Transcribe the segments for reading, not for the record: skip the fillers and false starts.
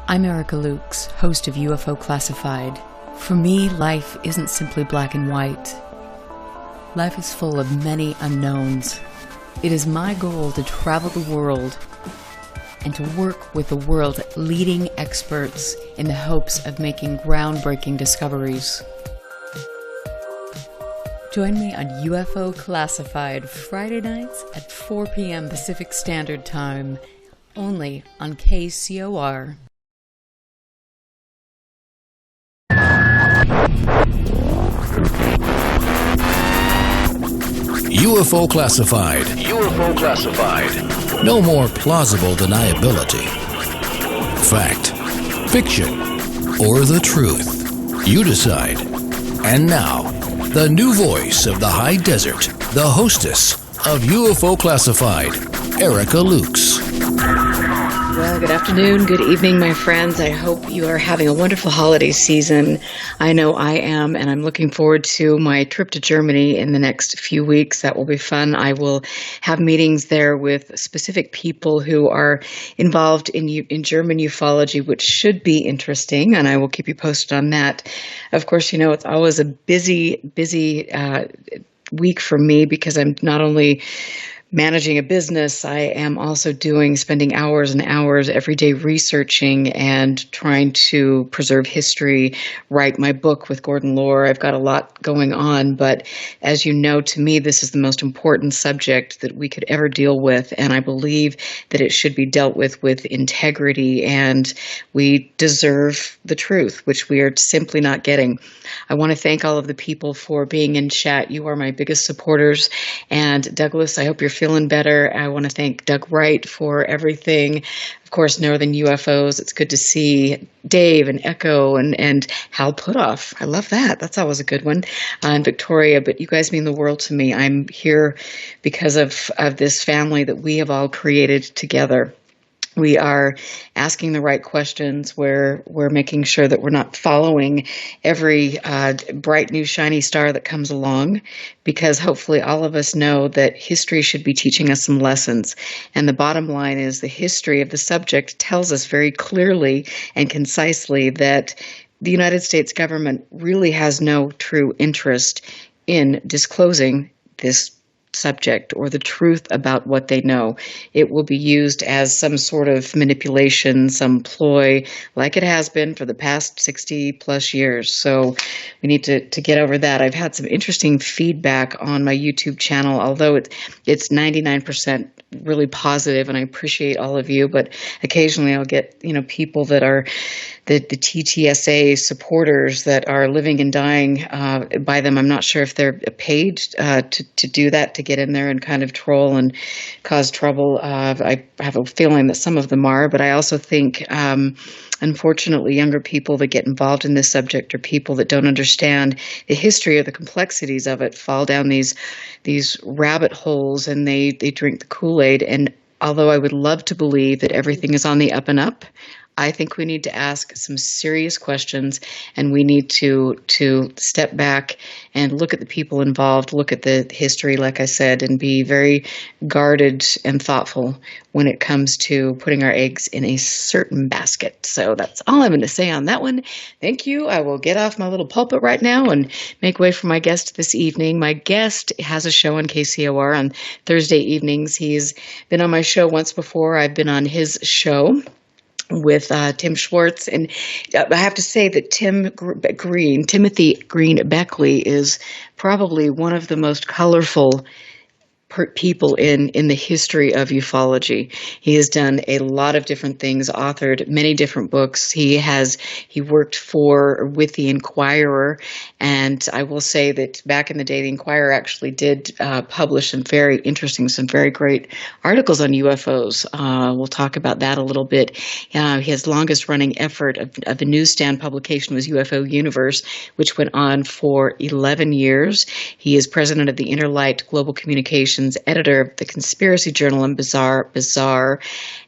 I'm Erica Lukes, host of UFO Classified. For me, life isn't simply black and white. Life is full of many unknowns. It is my goal to travel the world and to work with the world's leading experts in the hopes of making groundbreaking discoveries. Join me on UFO Classified Friday nights at 4 p.m. Pacific Standard Time, only on KCOR. UFO Classified. UFO Classified. No more plausible deniability. Fact, fiction, or the truth. You decide. And now, the new voice of the high desert, the hostess of UFO Classified, Erica Lukes. Well, good afternoon, good evening, my friends. I hope you are having a wonderful holiday season. I know I am, and I'm looking forward to my trip to Germany in the next few weeks. That will be fun. I will have meetings there with specific people who are involved in German ufology, which should be interesting, and I will keep you posted on that. Of course, you know, it's always a busy week for me because I'm not only managing a business, I am also spending hours and hours every day researching and trying to preserve history, write my book with Gordon Lohr. I've got a lot going on, but as you know, to me, this is the most important subject that we could ever deal with, and I believe that it should be dealt with integrity, and we deserve the truth, which we are simply not getting. I want to thank all of the people for being in chat. You are my biggest supporters, and Douglas, I hope you're feeling better. I want to thank Doug Wright for everything. Of course, Northern UFOs. It's good to see Dave and Echo and Hal Putoff. I love that. That's always a good one. And Victoria, but you guys mean the world to me. I'm here because of this family that we have all created together. We are asking the right questions. We're making sure that we're not following every bright new shiny star that comes along, because hopefully all of us know that history should be teaching us some lessons. And the bottom line is the history of the subject tells us very clearly and concisely that the United States government really has no true interest in disclosing this subject or the truth about what they know. It will be used as some sort of manipulation, some ploy, like it has been for the past 60 plus years. So we need to get over that. I've had some interesting feedback on my YouTube channel, although it's 99% really positive, and I appreciate all of you, but occasionally I'll get, people that are the TTSA supporters that are living and dying by them. I'm not sure if they're paid to do that, to get in there and kind of troll and cause trouble. I have a feeling that some of them are, but I also think, unfortunately, younger people that get involved in this subject or people that don't understand the history or the complexities of it fall down these rabbit holes, and they drink the Kool-Aid. And although I would love to believe that everything is on the up and up, I think we need to ask some serious questions, and we need to step back and look at the people involved, look at the history, like I said, and be very guarded and thoughtful when it comes to putting our eggs in a certain basket. So that's all I'm going to say on that one. Thank you. I will get off my little pulpit right now and make way for my guest this evening. My guest has a show on KCOR on Thursday evenings. He's been on my show once before. I've been on his show with Tim Schwartz, and I have to say that Timothy Green Beckley is probably one of the most colorful people in the history of ufology. He has done a lot of different things, authored many different books. He worked with the Inquirer, and I will say that back in the day, the Inquirer actually did publish some very interesting, some very great articles on UFOs. We'll talk about that a little bit. His longest running effort of a newsstand publication was UFO Universe, which went on for 11 years. He is president of the Interlight Global Communications, editor of the conspiracy journal and Bizarre,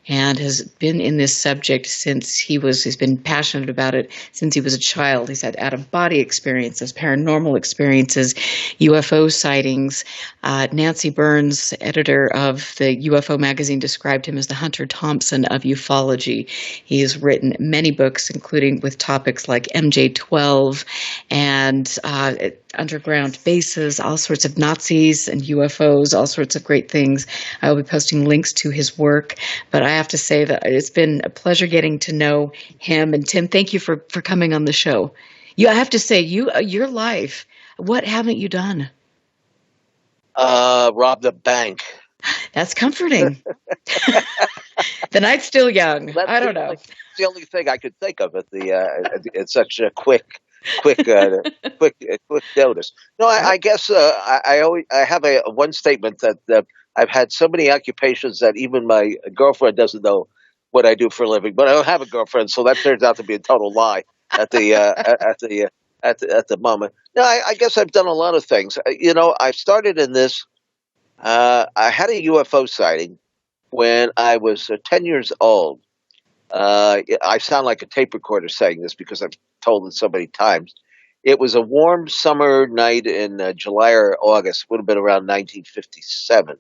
and has been in this subject he's been passionate about it since he was a child. He's had out-of-body experiences, paranormal experiences, UFO sightings. Nancy Burns, editor of the UFO magazine, described him as the Hunter Thompson of ufology. He has written many books, including with topics like MJ-12 and underground bases, all sorts of Nazis and UFOs, all sorts of great things. I will be posting links to his work, but I have to say that it's been a pleasure getting to know him. And Tim, thank you for coming on the show. I have to say, your life, what haven't you done? Robbed a bank. That's comforting. The night's still young. I don't know. It's the only thing I could think of at such a quick notice. No, I guess I have one statement that I've had so many occupations that even my girlfriend doesn't know what I do for a living. But I don't have a girlfriend, so that turns out to be a total lie at the moment. No, I guess I've done a lot of things. I started in this. I had a UFO sighting when I was 10 years old. I sound like a tape recorder saying this because I've told it so many times. It was a warm summer night in July or August. It would have been around 1957.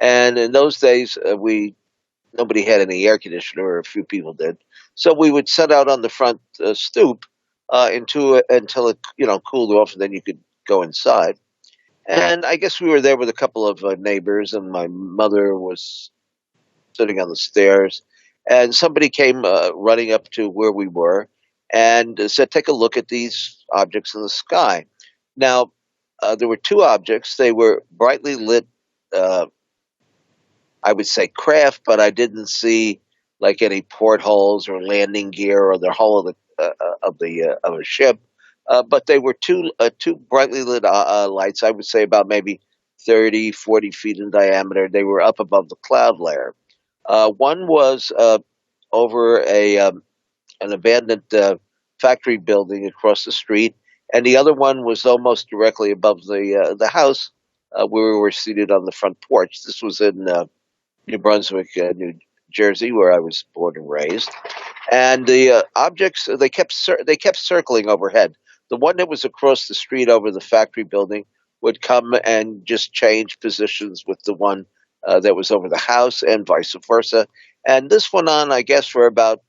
And in those days, nobody had any air conditioner, or a few people did. So we would set out on the front stoop until it cooled off, and then you could go inside. And I guess we were there with a couple of neighbors, and my mother was sitting on the stairs. And somebody came running up to where we were and said, "Take a look at these objects in the sky." Now, there were two objects. They were brightly lit, I would say craft, but I didn't see like any portholes or landing gear or the hull of a ship. But they were two brightly lit lights, I would say about maybe 30, 40 feet in diameter. They were up above the cloud layer. One was over an abandoned factory building across the street, and the other one was almost directly above the house where we were seated on the front porch. This was in New Brunswick, New Jersey, where I was born and raised. And the objects they kept circling overhead. The one that was across the street over the factory building would come and just change positions with the one that was over the house, and vice versa. And this went on, I guess, for about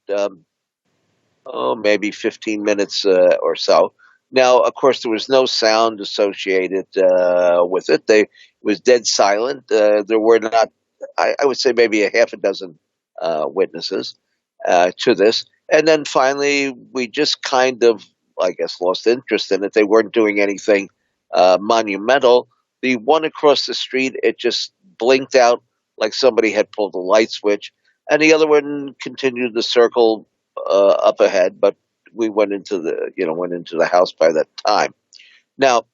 maybe 15 minutes or so. Now, of course, there was no sound associated with it. It was dead silent. There were not, I would say, maybe a half a dozen witnesses to this. And then finally, we just kind of, I guess, lost interest in it. They weren't doing anything monumental. The one across the street, it just blinked out like somebody had pulled a light switch, and the other one continued the circle up ahead. But we went into the house by that time. Now,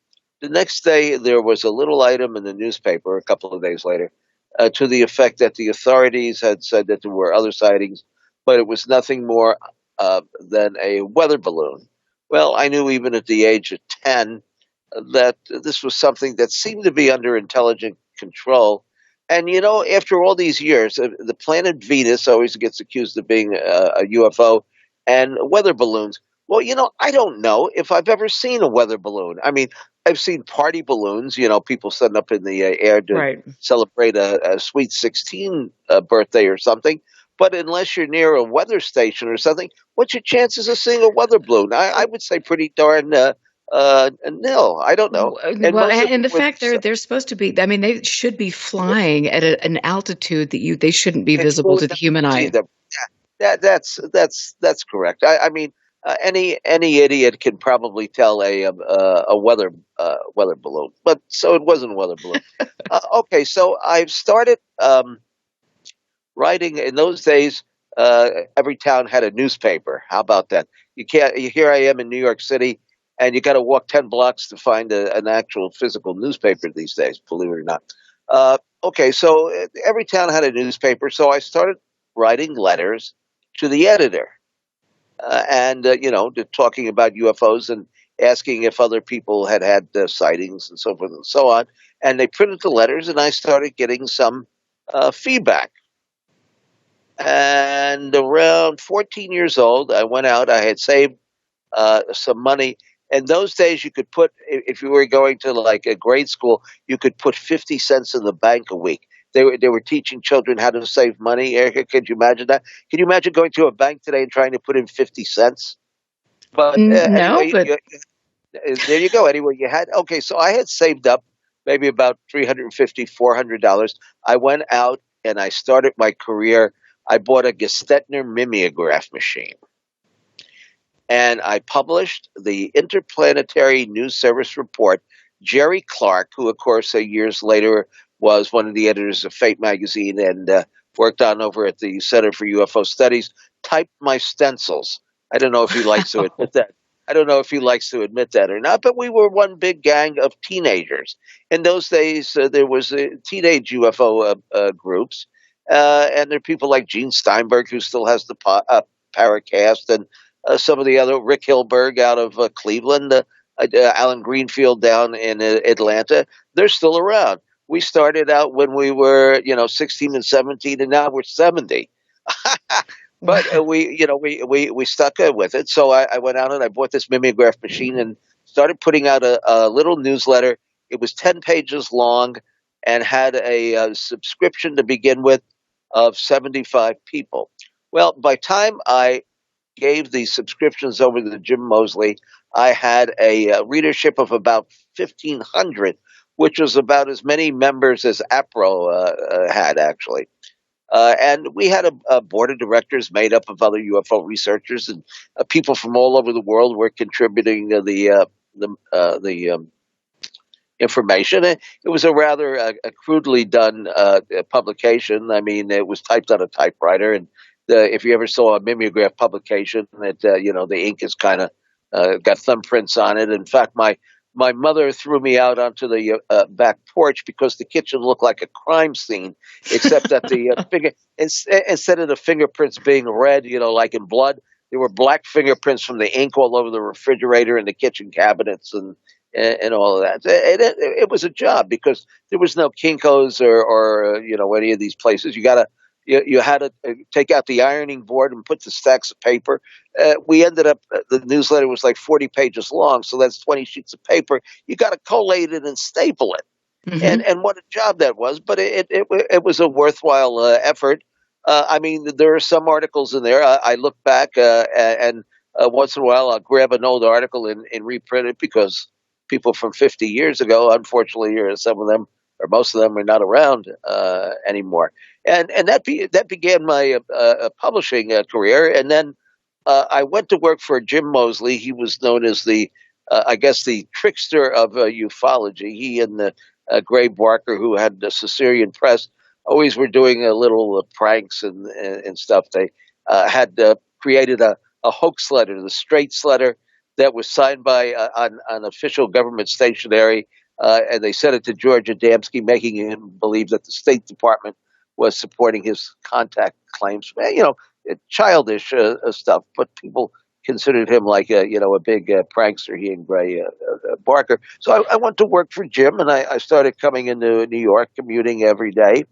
the next day there was a little item in the newspaper a couple of days later to the effect that the authorities had said that there were other sightings, but it was nothing more than a weather balloon. Well, I knew even at the age of 10 that this was something that seemed to be under intelligent control. And, after all these years, the planet Venus always gets accused of being a UFO, and weather balloons. Well, I don't know if I've ever seen a weather balloon. I mean, I've seen party balloons, people setting up in the air to celebrate a Sweet 16 birthday or something. But unless you're near a weather station or something, what's your chances of seeing a weather balloon? I would say pretty darn nil. I don't know. And the fact they're supposed to be, I mean, they should be flying at an altitude that they shouldn't be visible to the human eye. That's correct. I mean, any idiot can probably tell a weather balloon, but so it wasn't a weather balloon. Okay, so I've started writing. In those days, every town had a newspaper. How about that? Here I am in New York City, and you got to walk 10 blocks to find an actual physical newspaper these days, believe it or not. Okay, so every town had a newspaper, so I started writing letters to the editor, talking about UFOs and asking if other people had sightings and so forth and so on. And they printed the letters, and I started getting some feedback. And around 14 years old, I went out. I had saved some money. In those days, you could put, if you were going to like a grade school, you could put 50 cents in the bank a week. They were teaching children how to save money. Erica, could you imagine that? Can you imagine going to a bank today and trying to put in 50 cents? But No, anyway, but there you go. Anyway, you had, okay, so I had saved up maybe about $350, $400. I went out and I started my career. I bought a Gestetner mimeograph machine and I published the Interplanetary News Service report. Jerry Clark, who, of course, years later was one of the editors of Fate magazine and worked on over at the Center for UFO Studies, typed my stencils. I don't know if he likes to admit that. I don't know if he likes to admit that or not, but we were one big gang of teenagers. In those days, there was teenage UFO groups, and there are people like Gene Steinberg, who still has the Paracast, and some of the other Rick Hilberg out of Cleveland, Alan Greenfield down in Atlanta. They're still around. We started out when we were, 16 and 17, and now we're 70. But we stuck with it. So I went out and I bought this mimeograph machine and started putting out a little newsletter. It was 10 pages long and had a subscription to begin with of 75 people. Well, by time I gave the subscriptions over to Jim Moseley, I had a readership of about 1,500, which was about as many members as APRO had, actually. And we had a board of directors made up of other UFO researchers, and people from all over the world were contributing to the information. It was a rather crudely done publication. I mean, it was typed on a typewriter, and if you ever saw a mimeograph publication, the ink is kind of got thumbprints on it. In fact, my mother threw me out onto the back porch because the kitchen looked like a crime scene, except that the instead of the fingerprints being red, like in blood, there were black fingerprints from the ink all over the refrigerator and the kitchen cabinets and all of that. It was a job because there was no Kinko's or any of these places. You had to take out the ironing board and put the stacks of paper. We ended up, the newsletter was like 40 pages long, so that's 20 sheets of paper. You got to collate it and staple it. mm-hmm. And what a job that was, but it was a worthwhile effort. I mean, there are some articles in there. I look back and once in a while I'll grab an old article and reprint it because people from 50 years ago, unfortunately, or some of them or most of them are not around anymore. And that began my publishing career. And then I went to work for Jim Moseley. He was known as I guess, the trickster of ufology. He and Gray Barker, who had the Caesarean Press, always were doing little pranks and stuff. They had created a hoax letter, the Straits letter, that was signed by on official government stationery, and they sent it to George Adamski, making him believe that the State Department was supporting his contact claims. Childish stuff, but people considered him like a big prankster. He and Gray Barker. So I went to work for Jim, and I started coming into New York, commuting every day.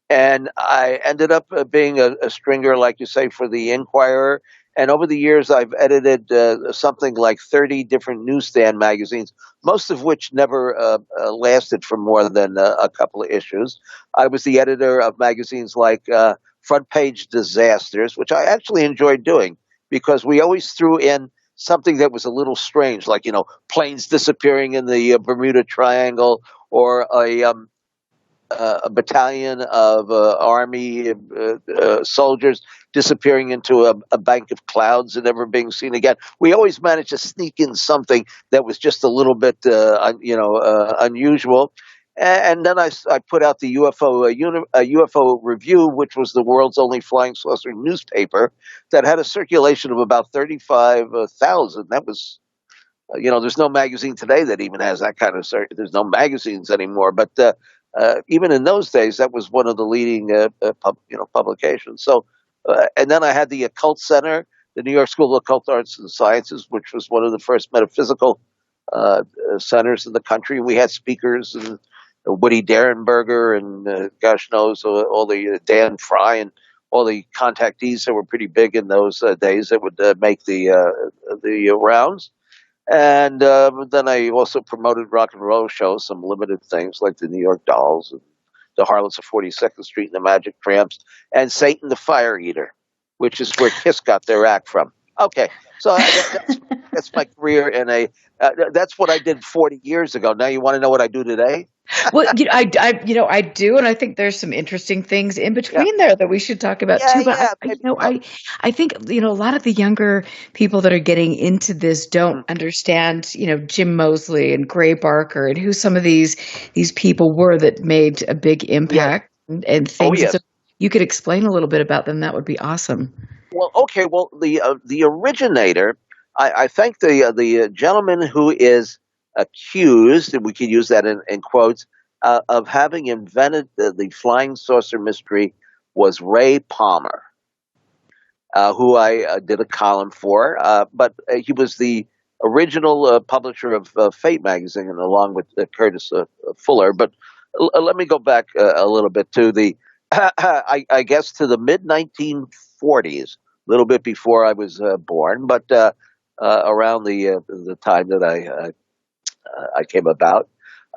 And I ended up being a stringer, like you say, for the Inquirer. And over the years, I've edited something like 30 different newsstand magazines, most of which never lasted for more than a couple of issues. I was the editor of magazines like Front Page Disasters, which I actually enjoyed doing because we always threw in something that was a little strange, like, planes disappearing in the Bermuda Triangle, or a battalion of Army soldiers disappearing into a bank of clouds and never being seen again. We always managed to sneak in something that was just a little bit, unusual. And then I put out the UFO Review, which was the world's only flying saucer newspaper that had a circulation of about 35,000. That was, there's no magazine today that even has that kind of there's no magazines anymore. But even in those days, that was one of the leading publications. So, and then I had the Occult Center, the New York School of Occult Arts and Sciences, which was one of the first metaphysical centers in the country. We had speakers and Woody Derenberger and gosh knows all the Dan Fry, and all the contactees that were pretty big in those days that would make the rounds. And then I also promoted rock and roll shows, some limited things like the New York Dolls and the Harlots of 42nd Street and the Magic Tramps and Satan the Fire Eater, which is where Kiss got their act from. Okay, so that's my career in that's what I did 40 years ago. Now you want to know what I do today? Well, I do, and I think there's some interesting things in Yeah, between there that we should talk about yeah, too. But yeah. Maybe so. I think a lot of the younger people that are getting into this don't Mhm. understand, Jim Moseley and Gray Barker and who some of these people were that made a big Yes. impact and Oh, things. And so yes. you could explain a little bit about them. That would be awesome. Well, okay. Well, the originator, I think the gentleman who is accused, and we can use that in quotes, of having invented the flying saucer mystery was Ray Palmer, who I did a column for. But he was the original publisher of Fate magazine, and along with Curtis Fuller. But let me go back a little bit to the, I guess, to the mid 1940s, a little bit before I was born, but around the time that I came about.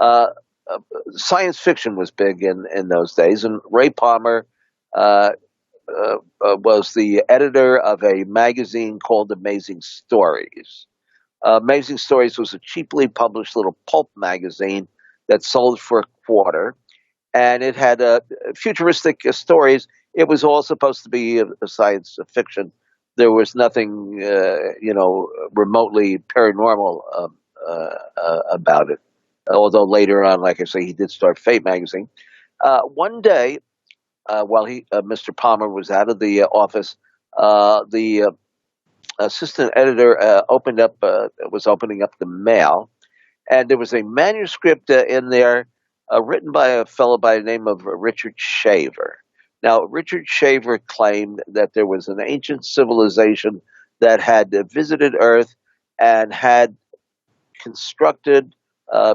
Uh, uh, Science fiction was big in those days, and Ray Palmer uh, was the editor of a magazine called Amazing Stories. Amazing Stories was a cheaply published little pulp magazine that sold for a quarter, and it had futuristic stories. It was all supposed to be a science fiction. There was nothing, remotely paranormal about it. Although later on, like I say, he did start Fate magazine. One day, while Mr. Palmer was out of the office, the assistant editor was opening up the mail, and there was a manuscript in there written by a fellow by the name of Richard Shaver. Now, Richard Shaver claimed that there was an ancient civilization that had visited Earth and had constructed uh,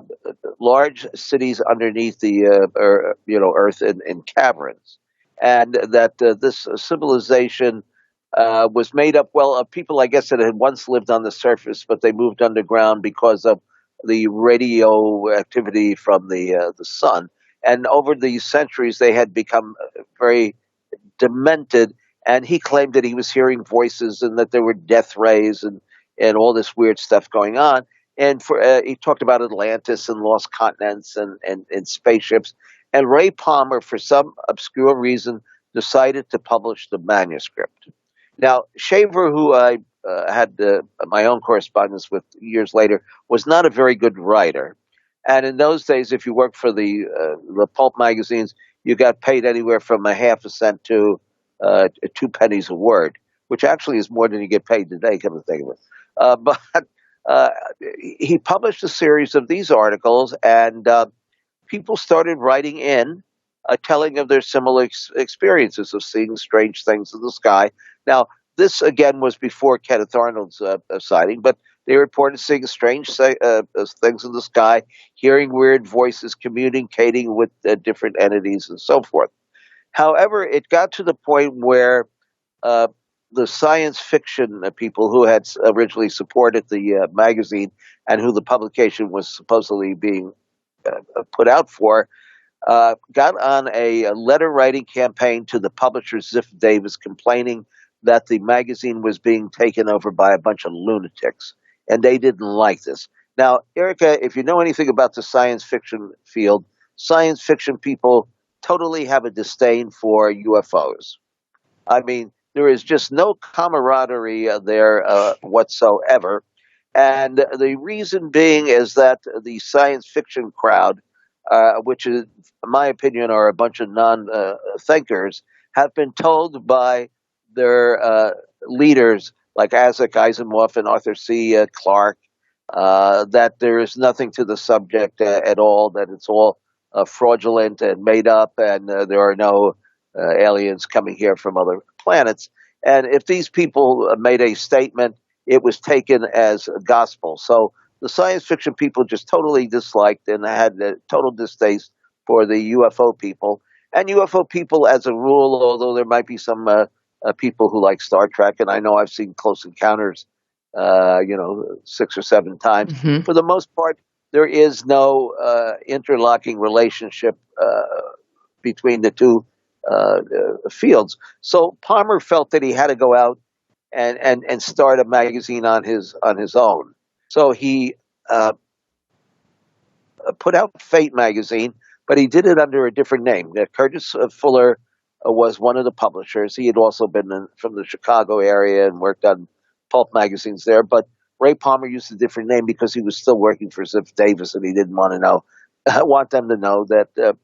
large cities underneath the Earth in caverns, and that this civilization was made up of people, I guess, that had once lived on the surface, but they moved underground because of the radioactivity from the sun. And over the centuries, they had become very demented. And he claimed that he was hearing voices and that there were death rays and all this weird stuff going on. And he talked about Atlantis and lost continents and spaceships. And Ray Palmer, for some obscure reason, decided to publish the manuscript. Now, Shaver, who I had my own correspondence with years later, was not a very good writer. And in those days, if you worked for the pulp magazines, you got paid anywhere from a half a cent to 2 pennies a word, which actually is more than you get paid today, come to think of it. But uh, he published a series of these articles, and people started writing in, telling of their similar experiences of seeing strange things in the sky. Now, this again was before Kenneth Arnold's sighting, but they reported seeing strange things in the sky, hearing weird voices, communicating with different entities, and so forth. However, it got to the point where uh, the science fiction people who had originally supported the magazine and who the publication was supposedly being put out for got on a letter writing campaign to the publisher Ziff Davis, complaining that the magazine was being taken over by a bunch of lunatics, and they didn't like this. Now, Erica, if you know anything about the science fiction field, science fiction people totally have a disdain for UFOs. I mean, there is just no camaraderie there whatsoever. And the reason being is that the science fiction crowd, which is, in my opinion, are a bunch of non thinkers, have been told by their leaders like Isaac Asimov and Arthur C. Clarke that there is nothing to the subject at all, that it's all fraudulent and made up, and there are no aliens coming here from other planets. And if these people made a statement, it was taken as gospel. So the science fiction people just totally disliked and had a total distaste for the UFO people. And UFO people, as a rule, although there might be some people who like Star Trek, and I know I've seen Close Encounters, 6 or 7 times. Mm-hmm. For the most part, there is no interlocking relationship between the two fields. So Palmer felt that he had to go out and start a magazine on his own. So he put out Fate magazine, but he did it under a different name. Curtis Fuller was one of the publishers. He had also been from the Chicago area and worked on pulp magazines there. But Ray Palmer used a different name because he was still working for Ziff Davis, and he didn't want them to know that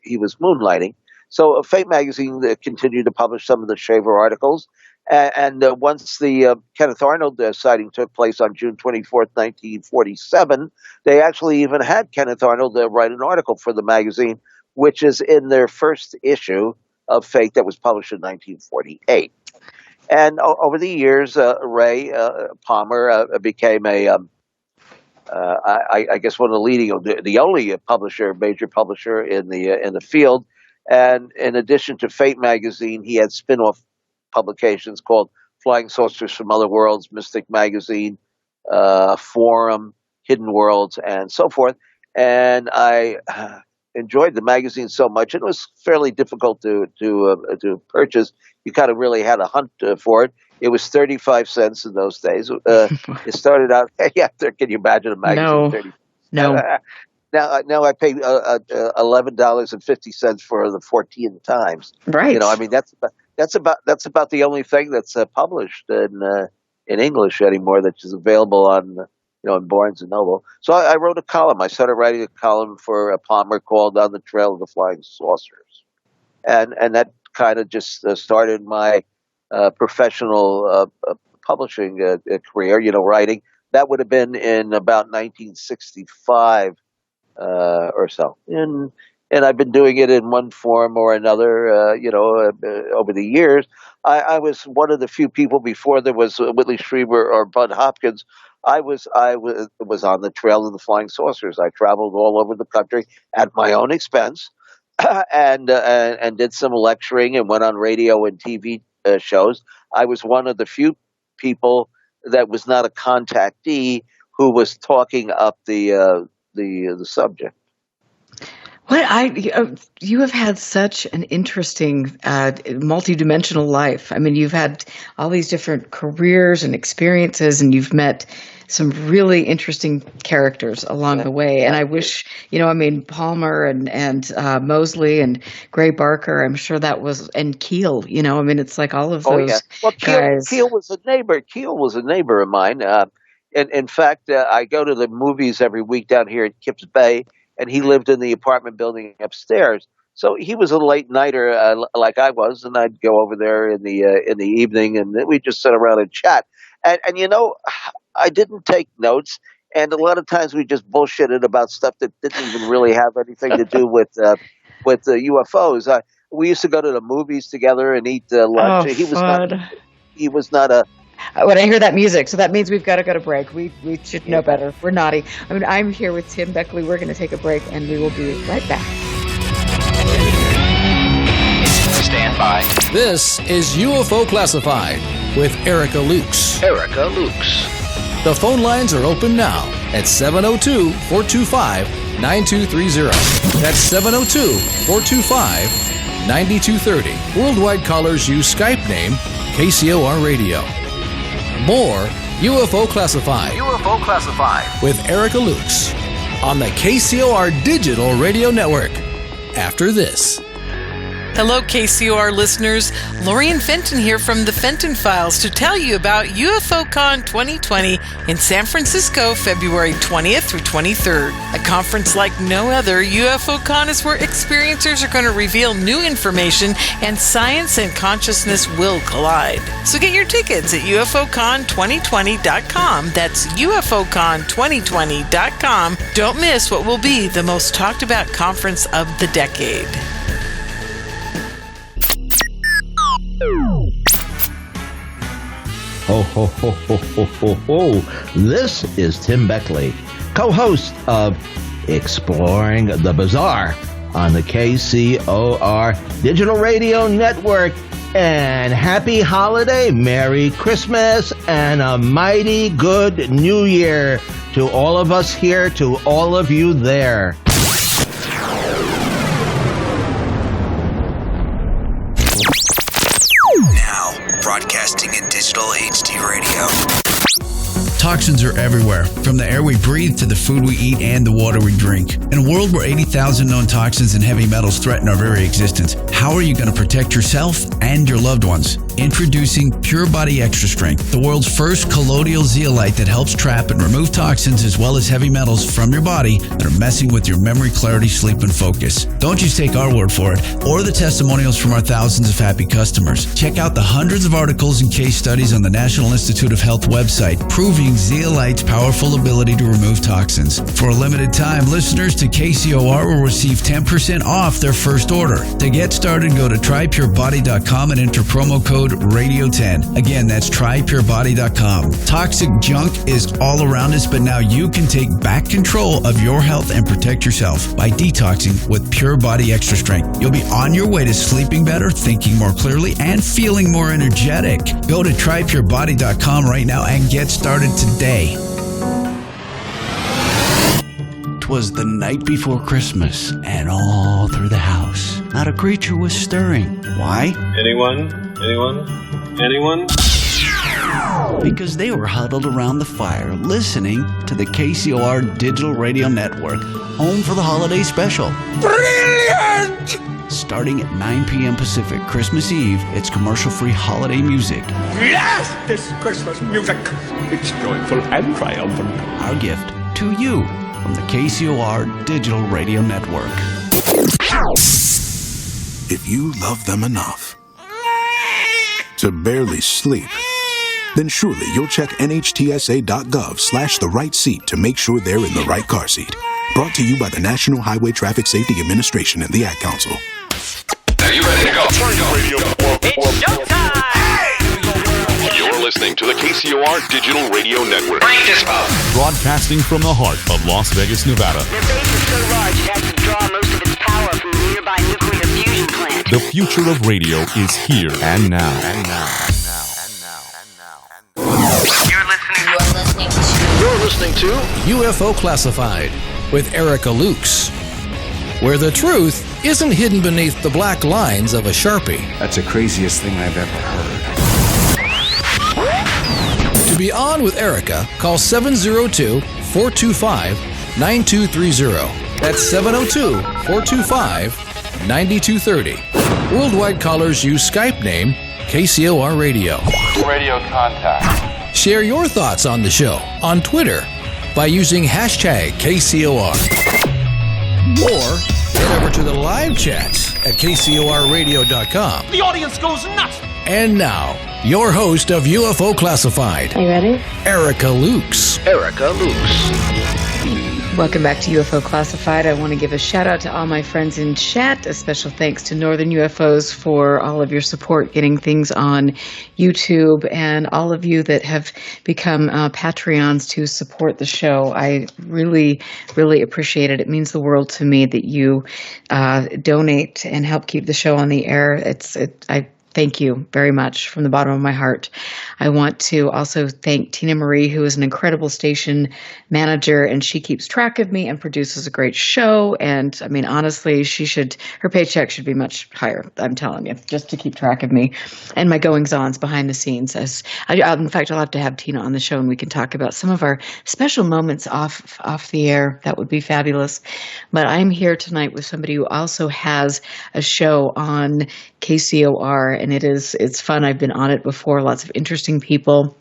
he was moonlighting. So Fate magazine continued to publish some of the Shaver articles. And once the Kenneth Arnold sighting took place on June 24th, 1947, they actually even had Kenneth Arnold write an article for the magazine, which is in their first issue of Fate that was published in 1948. And over the years, Ray Palmer became I guess one of the leading, the only major publisher in the field. And in addition to Fate magazine, he had spin-off publications called Flying Saucers from Other Worlds, Mystic Magazine, Forum, Hidden Worlds, and so forth. And I enjoyed the magazine so much, and it was fairly difficult to purchase. You kind of really had to hunt for it. It was 35 cents in those days. It started out, can you imagine a magazine? No. Now I pay $11.50 for the 14 Times. Right. I mean, that's about the only thing that's published in English anymore that is available on in Barnes and Noble. So I wrote a column. I started writing a column for Palmer called "On the Trail of the Flying Saucers," and that kind of just started my professional publishing career. Writing. That would have been in about 1965 or so, and I've been doing it in one form or another, over the years. I was one of the few people before there was Whitley Strieber or Bud Hopkins. I was on the trail of the Flying Saucers. I traveled all over the country at my own expense, and did some lecturing and went on radio and TV shows. I was one of the few people that was not a contactee who was talking up the subject. You have had such an interesting, multidimensional life. I mean, you've had all these different careers and experiences, and you've met some really interesting characters along the way. And I wish, Palmer and Mosley and Gray Barker, I'm sure that was, and Keel, it's like all of those guys. Keel was a neighbor. Keel was a neighbor of mine. In fact, I go to the movies every week down here at Kips Bay, and he lived in the apartment building upstairs. So he was a late nighter like I was, and I'd go over there in the evening, and we'd just sit around and chat. And I didn't take notes, and a lot of times we just bullshitted about stuff that didn't even really have anything to do with the UFOs. We used to go to the movies together and eat lunch. Oh, he was not a. When I hear that music, so that means we've got to go to break. We should know better. We're naughty. I'm here with Tim Beckley. We're going to take a break, and we will be right back. Stand by. This is UFO Classified with Erica Lukes. The phone lines are open now at 702-425-9230. That's 702-425-9230. Worldwide callers use Skype name KCOR Radio. More UFO Classified with Erica Lukes on the KCOR Digital Radio Network. After this. Hello, KCOR listeners. Lorian Fenton here from the Fenton Files to tell you about UFOCon 2020 in San Francisco, February 20th through 23rd. A conference like no other, UFOCon is where experiencers are going to reveal new information and science and consciousness will collide. So get your tickets at UFOCon2020.com. That's UFOCon2020.com. Don't miss what will be the most talked about conference of the decade. Ho, ho, ho, ho, ho, ho, ho. This is Tim Beckley, co-host of Exploring the Bizarre on the KCOR Digital Radio Network. And happy holiday, Merry Christmas, and a mighty good New Year to all of us here, to all of you there. Now, broadcasting in digital HD radio. Toxins are everywhere, from the air we breathe to the food we eat and the water we drink. In a world where 80,000 known toxins and heavy metals threaten our very existence, how are you going to protect yourself and your loved ones? Introducing Pure Body Extra Strength, the world's first colloidal zeolite that helps trap and remove toxins as well as heavy metals from your body that are messing with your memory, clarity, sleep, and focus. Don't just take our word for it or the testimonials from our thousands of happy customers. Check out the hundreds of articles and case studies on the National Institute of Health website proving zeolite's powerful ability to remove toxins. For a limited time, listeners to KCOR will receive 10% off their first order. To get started, go to trypurebody.com and enter promo code RADIO10. Again, that's trypurebody.com. Toxic junk is all around us, but now you can take back control of your health and protect yourself by detoxing with Pure Body Extra Strength. You'll be on your way to sleeping better, thinking more clearly, and feeling more energetic. Go to trypurebody.com right now and get started today. Was the night before Christmas, and all through the house, not a creature was stirring. Why? Anyone? Because they were huddled around the fire, listening to the KCOR Digital Radio Network, home for the holiday special. Brilliant! Starting at 9 p.m. Pacific, Christmas Eve, it's commercial-free holiday music. Yes, this Christmas music. It's joyful and triumphant. Our gift to you from the KCOR Digital Radio Network. If you love them enough to barely sleep, then surely you'll check NHTSA.gov/the right seat to make sure they're in the right car seat. Brought to you by the National Highway Traffic Safety Administration and the Ad Council. Are you ready to go? Turn the radio. It's showtime! You're listening to the KCOR Digital Radio Network. Break this up. Broadcasting from the heart of Las Vegas, Nevada. Their base is so large it has to draw most of its power from the nearby nuclear fusion plant. The future of radio is here and now. You're listening to UFO Classified with Erica Lukes, where the truth isn't hidden beneath the black lines of a Sharpie. That's the craziest thing I've ever heard. To be on with Erica, call 702-425-9230. That's 702-425-9230. Worldwide callers use Skype name KCOR Radio. Radio contact. Share your thoughts on the show on Twitter by using hashtag KCOR. Or head over to the live chats at KCORradio.com. The audience goes nuts. And now, your host of UFO Classified. Are you ready? Erica Lukes. Welcome back to UFO Classified. I want to give a shout out to all my friends in chat. A special thanks to Northern UFOs for all of your support getting things on YouTube, and all of you that have become Patreons to support the show. I really, really appreciate it. It means the world to me that you donate and help keep the show on the air. I thank you very much from the bottom of my heart. I want to also thank Tina Marie, who is an incredible station manager, and she keeps track of me and produces a great show. And I mean, honestly, her paycheck should be much higher. I'm telling you, just to keep track of me and my goings-ons behind the scenes. In fact, I'll have to have Tina on the show, and we can talk about some of our special moments off the air. That would be fabulous. But I'm here tonight with somebody who also has a show on KCOR, and it's fun. I've been on it before. Lots of interesting people.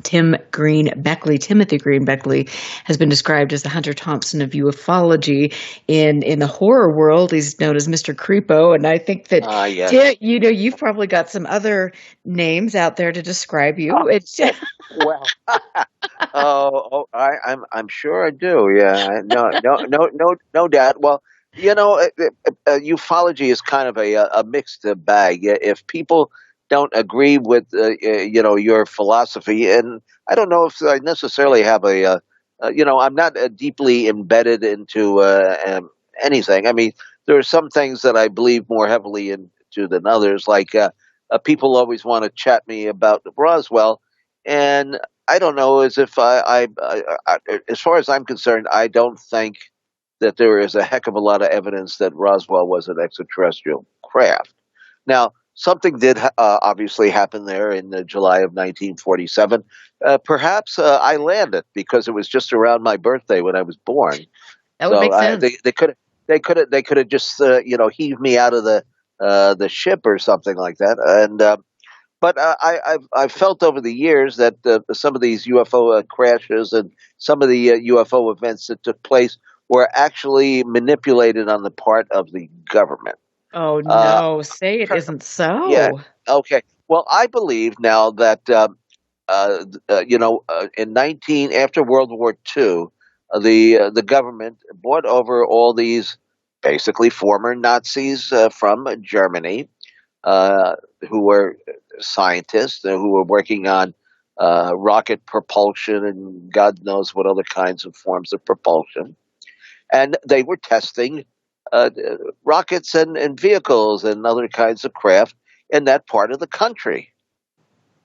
Timothy Green Beckley has been described as the Hunter Thompson of ufology. In the horror world, he's known as Mr. Creepo, and I think that yes. you've probably got some other names out there to describe you. Well, I'm sure I do. Yeah, no doubt. Well, ufology is kind of a mixed bag. If people don't agree with your philosophy, and I don't know if I necessarily have I'm not deeply embedded into anything. I mean, there are some things that I believe more heavily into than others. Like people always want to chat me about Roswell, and I don't know. As if as far as I'm concerned, I don't think that there is a heck of a lot of evidence that Roswell was an extraterrestrial craft. Now, something did obviously happen there in July of 1947. Perhaps I landed because it was just around my birthday when I was born. That would make sense. They could have just heaved me out of the ship or something like that. And but I've felt over the years that some of these UFO crashes and some of the UFO events that took place were actually manipulated on the part of the government. Oh no, say it isn't Yeah. so. Okay. Well, I believe now that after World War II, the government brought over all these basically former Nazis from Germany, who were scientists who were working on rocket propulsion and God knows what other kinds of forms of propulsion, and they were testing uh, rockets and vehicles and other kinds of craft in that part of the country.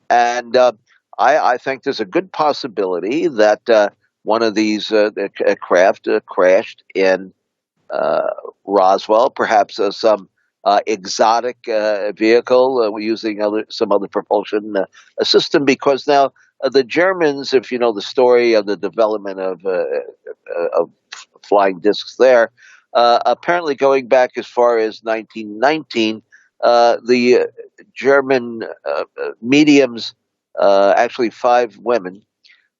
And I think there's a good possibility that one of these craft crashed in uh, Roswell, perhaps some exotic vehicle using some other propulsion system. Because now the Germans, if you know the story of the development of flying discs there, apparently going back as far as 1919, the German mediums, actually 5 women,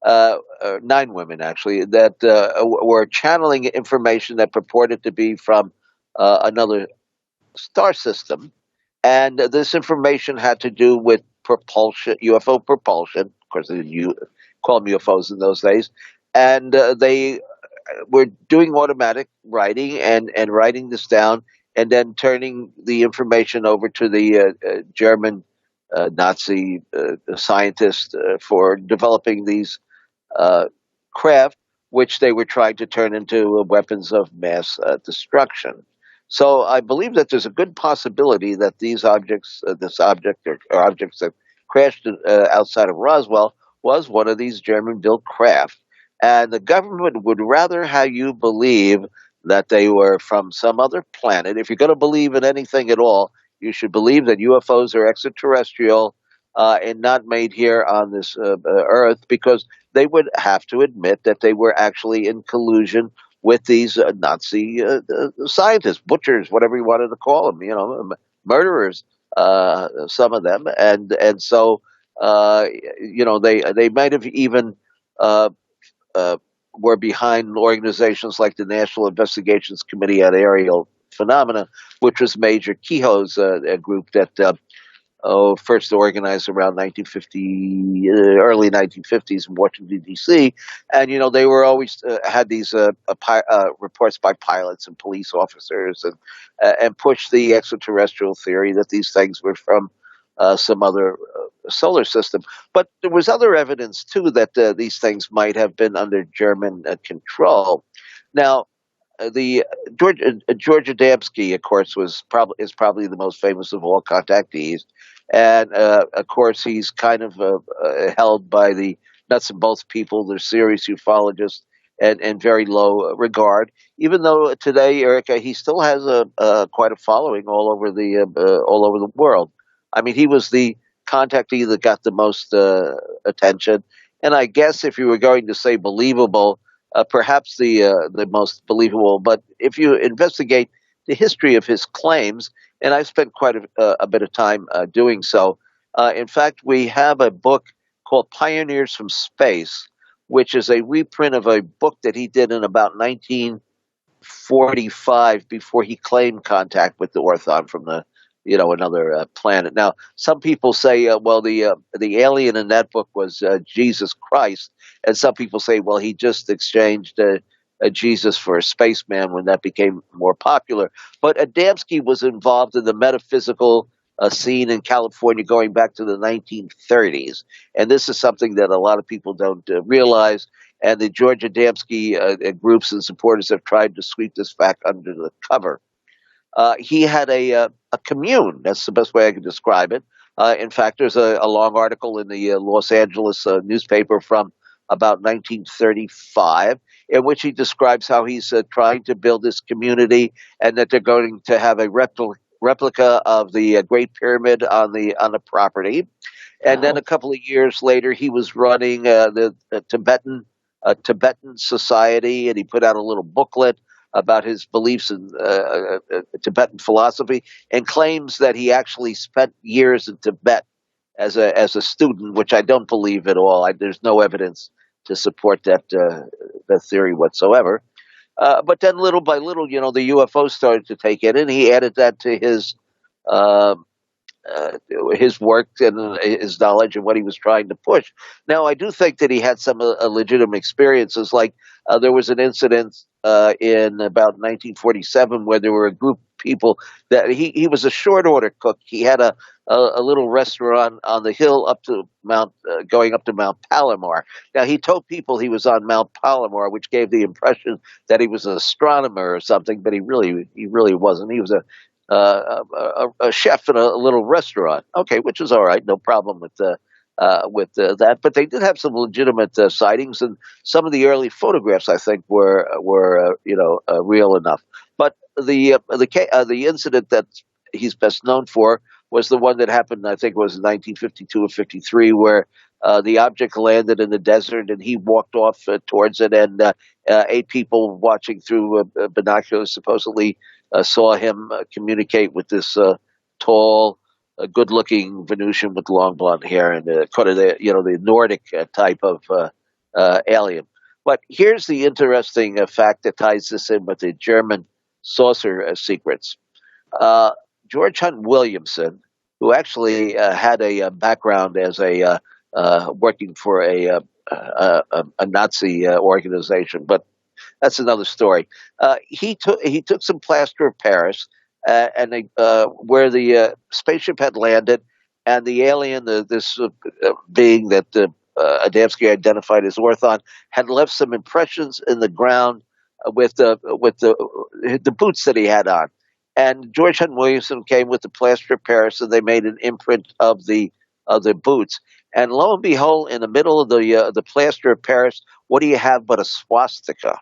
9 women actually, that were channeling information that purported to be from another star system. And this information had to do with propulsion, UFO propulsion. Of course, they didn't call them UFOs in those days. And they were doing automatic writing and writing this down and then turning the information over to the German Nazi scientists for developing these uh, craft, which they were trying to turn into weapons of mass destruction. So I believe that there's a good possibility that these objects, this object or objects that crashed outside of Roswell, was one of these German-built craft, and the government would rather have you believe that they were from some other planet. If you're going to believe in anything at all, you should believe that UFOs are extraterrestrial and not made here on this Earth, because they would have to admit that they were actually in collusion with these Nazi scientists, butchers, whatever you wanted to call them, murderers, some of them, and so they might have even uh, uh, were behind organizations like the National Investigations Committee on Aerial Phenomena, which was Major Kehoe's group that first organized around 1950, early 1950s in Washington, D.C. And, they were always had these reports by pilots and police officers and pushed the extraterrestrial theory that these things were from some other solar system. But there was other evidence, too, that these things might have been under German control. Now, the George Adamski, of course, is probably the most famous of all contactees, and of course he's kind of held by the nuts and bolts people, the serious ufologists, and very low regard. Even though today, Erica, he still has quite a following all over the world. I mean, he was the contactee that got the most attention, and I guess if you were going to say believable, perhaps the most believable. But if you investigate the history of his claims, and I've spent quite a bit of time doing so. In fact, we have a book called Pioneers from Space, which is a reprint of a book that he did in about 1945 before he claimed contact with the Orthon from another planet. Now, some people say, well, the alien in that book was Jesus Christ, and some people say, well, he just exchanged a Jesus for a spaceman when that became more popular. But Adamski was involved in the metaphysical scene in California going back to the 1930s, and this is something that a lot of people don't realize. And the George Adamski groups and supporters have tried to sweep this fact under the cover. he had a commune. That's the best way I can describe it. In fact, there's a long article in the Los Angeles newspaper from about 1935 in which he describes how he's trying to build this community and that they're going to have a replica of the Great Pyramid on the property. And then a couple of years later, he was running the Tibetan Society, and he put out a little booklet about his beliefs in Tibetan philosophy, and claims that he actually spent years in Tibet as a student, which I don't believe at all. There's no evidence to support that theory whatsoever. But then, little by little, the UFO started to take it, and he added that to his work and his knowledge and what he was trying to push. Now, I do think that he had some legitimate experiences. Like there was an incident in about 1947 where there were a group of people that he was a short order cook. He had a little restaurant on the hill up to going up to Mount Palomar. Now, he told people he was on Mount Palomar, which gave the impression that he was an astronomer or something, but he really wasn't. He was a chef in a little restaurant. Okay, which is all right, no problem with that. But they did have some legitimate sightings, and some of the early photographs I think were real enough. But the incident that he's best known for was the one that happened, I think it was in 1952 or 53, where the object landed in the desert and he walked off towards it, and 8 people watching through binoculars supposedly saw him communicate with this tall, good-looking Venusian with long blonde hair and kind of the Nordic type of alien. But here's the interesting fact that ties this in with the German saucer secrets. George Hunt Williamson, who actually had a background as working for a Nazi organization, but that's another story. He took some plaster of Paris, where the spaceship had landed, and the alien, this being that Adamski identified as Orthon, had left some impressions in the ground with the boots that he had on. And George Hunt Williamson came with the plaster of Paris, and they made an imprint of the boots. And lo and behold, in the middle of the plaster of Paris, what do you have but a swastika?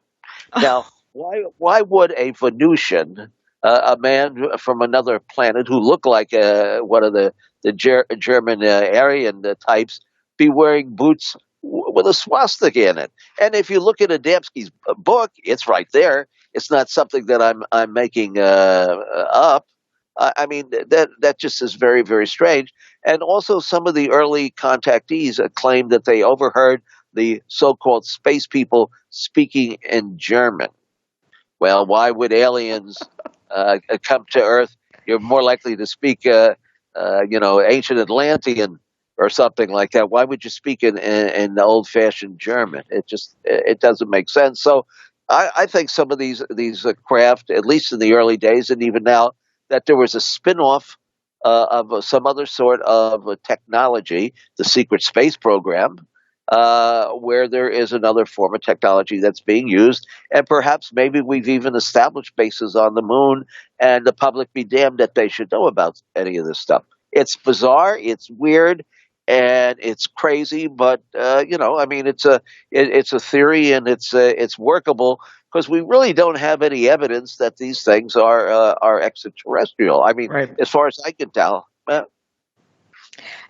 Now, why would a Venusian, a man from another planet who looked like one of the German Aryan types, be wearing boots with a swastika in it? And if you look at Adamski's book, it's right there. It's not something that I'm making up. I mean, that just is very, very strange. And also, some of the early contactees claimed that they overheard the so-called space people speaking in German. Well, why would aliens come to Earth? You're more likely to speak, ancient Atlantean or something like that. Why would you speak in old-fashioned German? It doesn't make sense. So I think some of these craft, at least in the early days and even now, that there was a spin-off of some other sort of technology, the secret space program, where there is another form of technology that's being used. And perhaps maybe we've even established bases on the moon, and the public be damned that they should know about any of this stuff. It's bizarre, it's weird, and it's crazy, but it's a theory, and it's workable, because we really don't have any evidence that these things are extraterrestrial. I mean, right. As far as I can tell.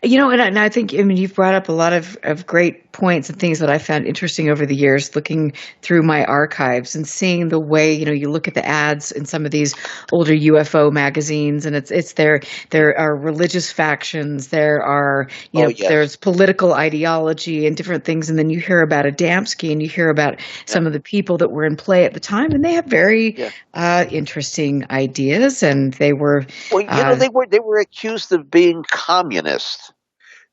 And I think, you've brought up a lot of great points and things that I found interesting over the years, looking through my archives and seeing the way, you look at the ads in some of these older UFO magazines, and there are religious factions, there are, there's political ideology and different things. And then you hear about Adamski, and you hear about some of the people that were in play at the time, and they have very interesting ideas, and they were, they were accused of being communist,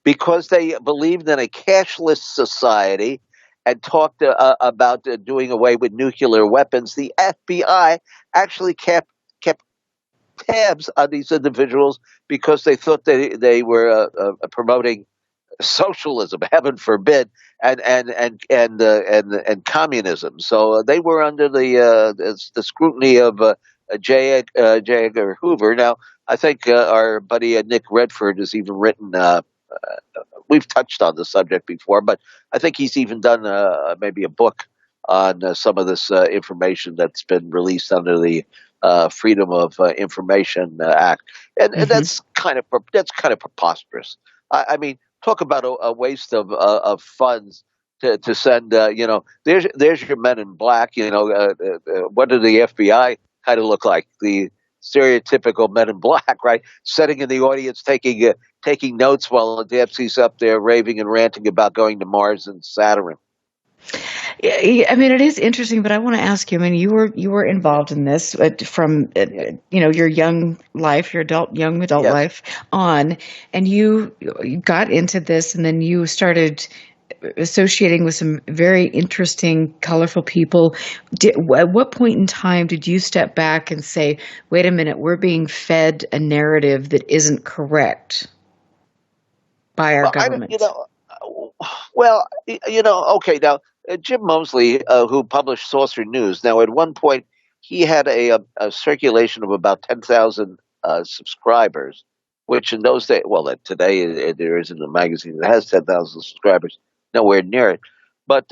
because they believed in a cashless society and talked about doing away with nuclear weapons. The FBI actually kept tabs on these individuals because they thought they were promoting socialism, heaven forbid, and communism. So they were under the scrutiny of J. Edgar Hoover. Now, I think our buddy Nick Redford has even written. We've touched on the subject before, but I think he's even done maybe a book on some of this information that's been released under the Freedom of Information Act, and that's kind of preposterous. I mean, talk about a waste of funds to send. There's your Men in Black. What do the FBI kind of look like? The stereotypical Men in Black, right? Sitting in the audience, taking notes while Dempsey's up there raving and ranting about going to Mars and Saturn. Yeah, I mean, it is interesting, but I want to ask you. I mean, you were involved in this from your young life, your young adult Yes. life on, and you got into this, and then you started associating with some very interesting, colorful people. At what point in time did you step back and say, "Wait a minute, we're being fed a narrative that isn't correct by our government"? Okay. Now, Jim Moseley, who published Saucer News, now at one point he had a circulation of about 10,000 subscribers, which in those days, today there isn't a magazine that has 10,000 subscribers, nowhere near it. But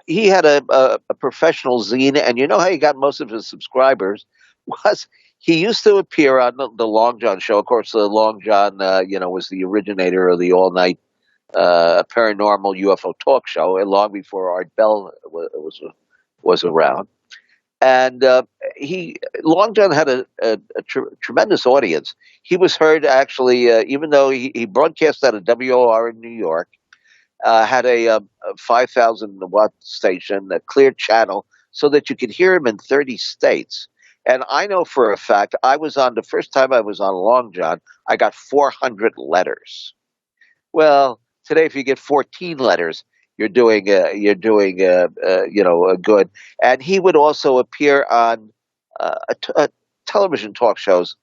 he had a professional zine, and you know how he got most of his subscribers was he used to appear on the Long John show. Of course, Long John, was the originator of the all-night paranormal UFO talk show, and long before Art Bell was around. And Long John had a tremendous audience. He was heard actually, even though he broadcast at a WOR in New York, had a 5,000 watt station, a clear channel, so that you could hear him in 30 states. And I know for a fact, the first time I was on Long John, I got 400 letters. Well, today, if you get 14 letters, you're doing good. And he would also appear on television talk shows.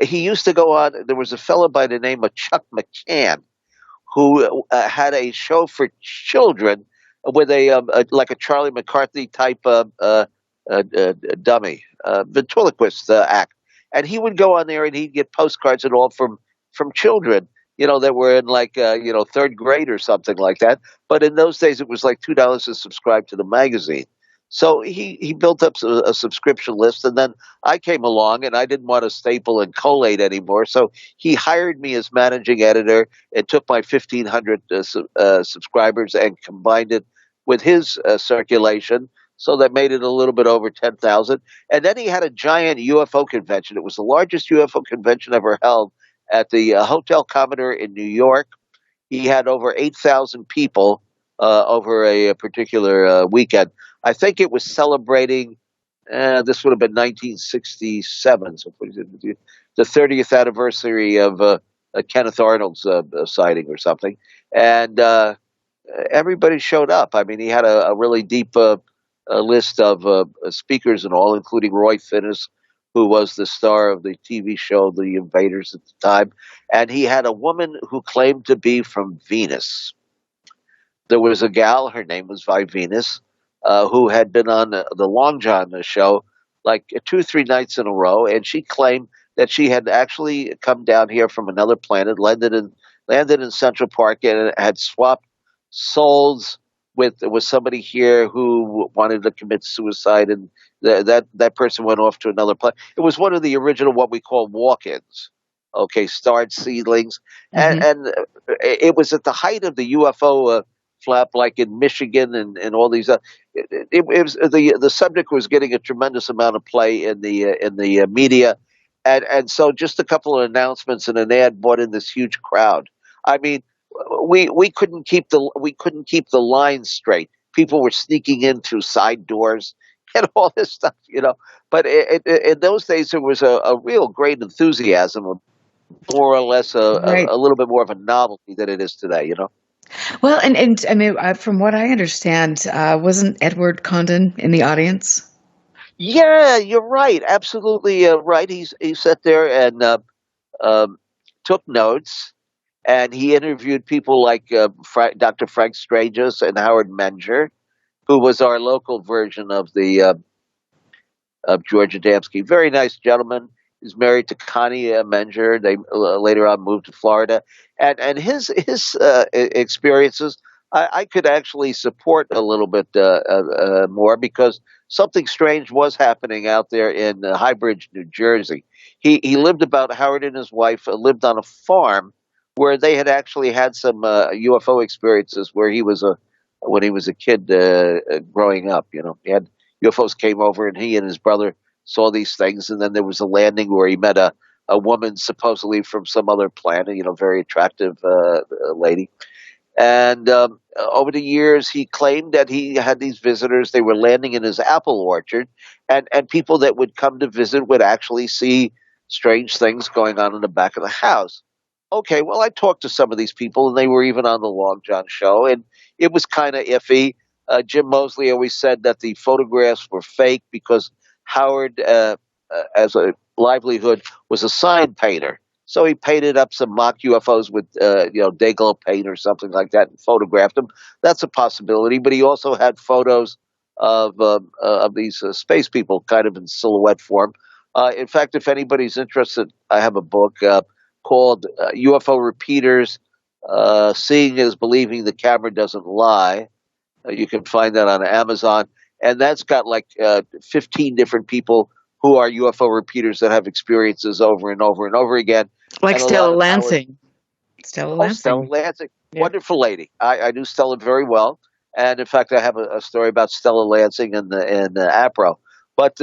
He used to go on. There was a fellow by the name of Chuck McCann who had a show for children with like a Charlie McCarthy type dummy, ventriloquist act, and he would go on there and he'd get postcards and all from children, that were in like third grade or something like that. But in those days, it was like $2 to subscribe to the magazine. So he built up a subscription list, and then I came along, and I didn't want to staple and collate anymore. So he hired me as managing editor and took my 1,500 subscribers and combined it with his circulation. So that made it a little bit over 10,000. And then he had a giant UFO convention. It was the largest UFO convention ever held at the Hotel Commodore in New York. He had over 8,000 people over a particular weekend. I think it was celebrating, this would have been 1967, so the 30th anniversary of Kenneth Arnold's sighting or something. And everybody showed up. I mean, he had a really deep list of speakers and all, including Roy Finnis, who was the star of the TV show The Invaders at the time. And he had a woman who claimed to be from Venus. There was a gal, her name was Vi Venus, who had been on the Long John show like 2 or 3 nights in a row. And she claimed that she had actually come down here from another planet, landed in Central Park, and had swapped souls with somebody here who wanted to commit suicide, and that person went off to another planet. It was one of the original what we call walk-ins, starred seedlings, and it was at the height of the UFO flap, like in Michigan and all these. It was the subject was getting a tremendous amount of play in the media, and so just a couple of announcements and an ad brought in this huge crowd. I mean, we couldn't keep the lines straight. People were sneaking in through side doors and all this stuff, But in those days, there was a real great enthusiasm, more or less a little bit more of a novelty than it is today, Well, and I mean, from what I understand, wasn't Edward Condon in the audience? Yeah, you're right. Absolutely right. He sat there and took notes. And he interviewed people like Dr. Frank Stragus and Howard Menger, who was our local version of the of George Adamski. Very nice gentleman. He's married to Connie Menger. They later on moved to Florida, and his experiences I could actually support a little bit more, because something strange was happening out there in Highbridge, New Jersey. He lived about Howard and his wife lived on a farm where they had actually had some UFO experiences where he was when he was a kid growing up. You know, he had UFOs came over and he and his brother saw these things, and then there was a landing where he met a woman supposedly from some other planet. You know, very attractive lady. And over the years, he claimed that he had these visitors. They were landing in his apple orchard, and people that would come to visit would actually see strange things going on in the back of the house. Okay, well, I talked to some of these people, and they were even on the Long John show, and it was kind of iffy. Jim Moseley always said that the photographs were fake because Howard, as a livelihood, was a sign painter. So he painted up some mock UFOs with, Dayglow paint or something like that and photographed them. That's a possibility. But he also had photos of these space people kind of in silhouette form. In fact, if anybody's interested, I have a book called UFO Repeaters, Seeing is Believing, the Camera Doesn't Lie. You can find that on Amazon. And that's got like 15 different people who are UFO repeaters that have experiences over and over and over again. Like Stella Lansing. Stella Lansing. Yeah. Wonderful lady. I knew Stella very well. And in fact, I have a story about Stella Lansing in the APRO. But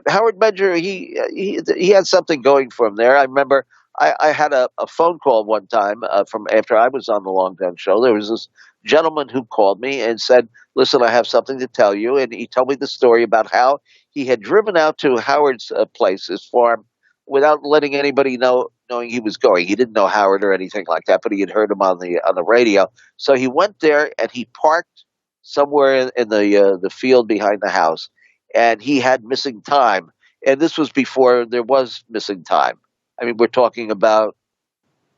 Howard Menger, he had something going for him there. I remember I had a phone call one time from after I was on the Long Gun show. There was this gentleman who called me and said, "Listen, I have something to tell you." And he told me the story about how he had driven out to Howard's place, his farm, without letting anybody knowing he was going. He didn't know Howard or anything like that, but he had heard him on the radio. So he went there and he parked somewhere in the field behind the house, and he had missing time. And this was before there was missing time. I mean, we're talking about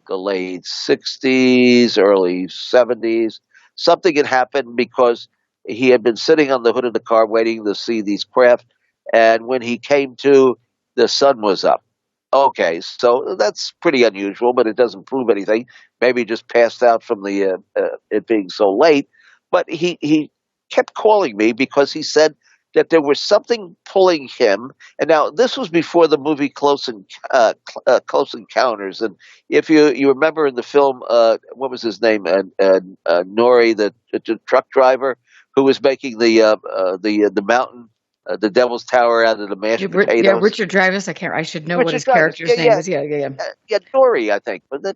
the late 60s, early 70s. Something had happened because he had been sitting on the hood of the car waiting to see these craft. And when he came to, the sun was up. Okay, so that's pretty unusual, but it doesn't prove anything. Maybe he just passed out from it being so late. But he kept calling me because he said that there was something pulling him. And now this was before the movie Close Encounters. And if you remember in the film, what was his name? Nori, the truck driver who was making the mountain, the Devil's Tower out of the mashed potatoes. Yeah, Richard Dreyfuss. I should know what his character's name is. Yeah. Nori, I think. But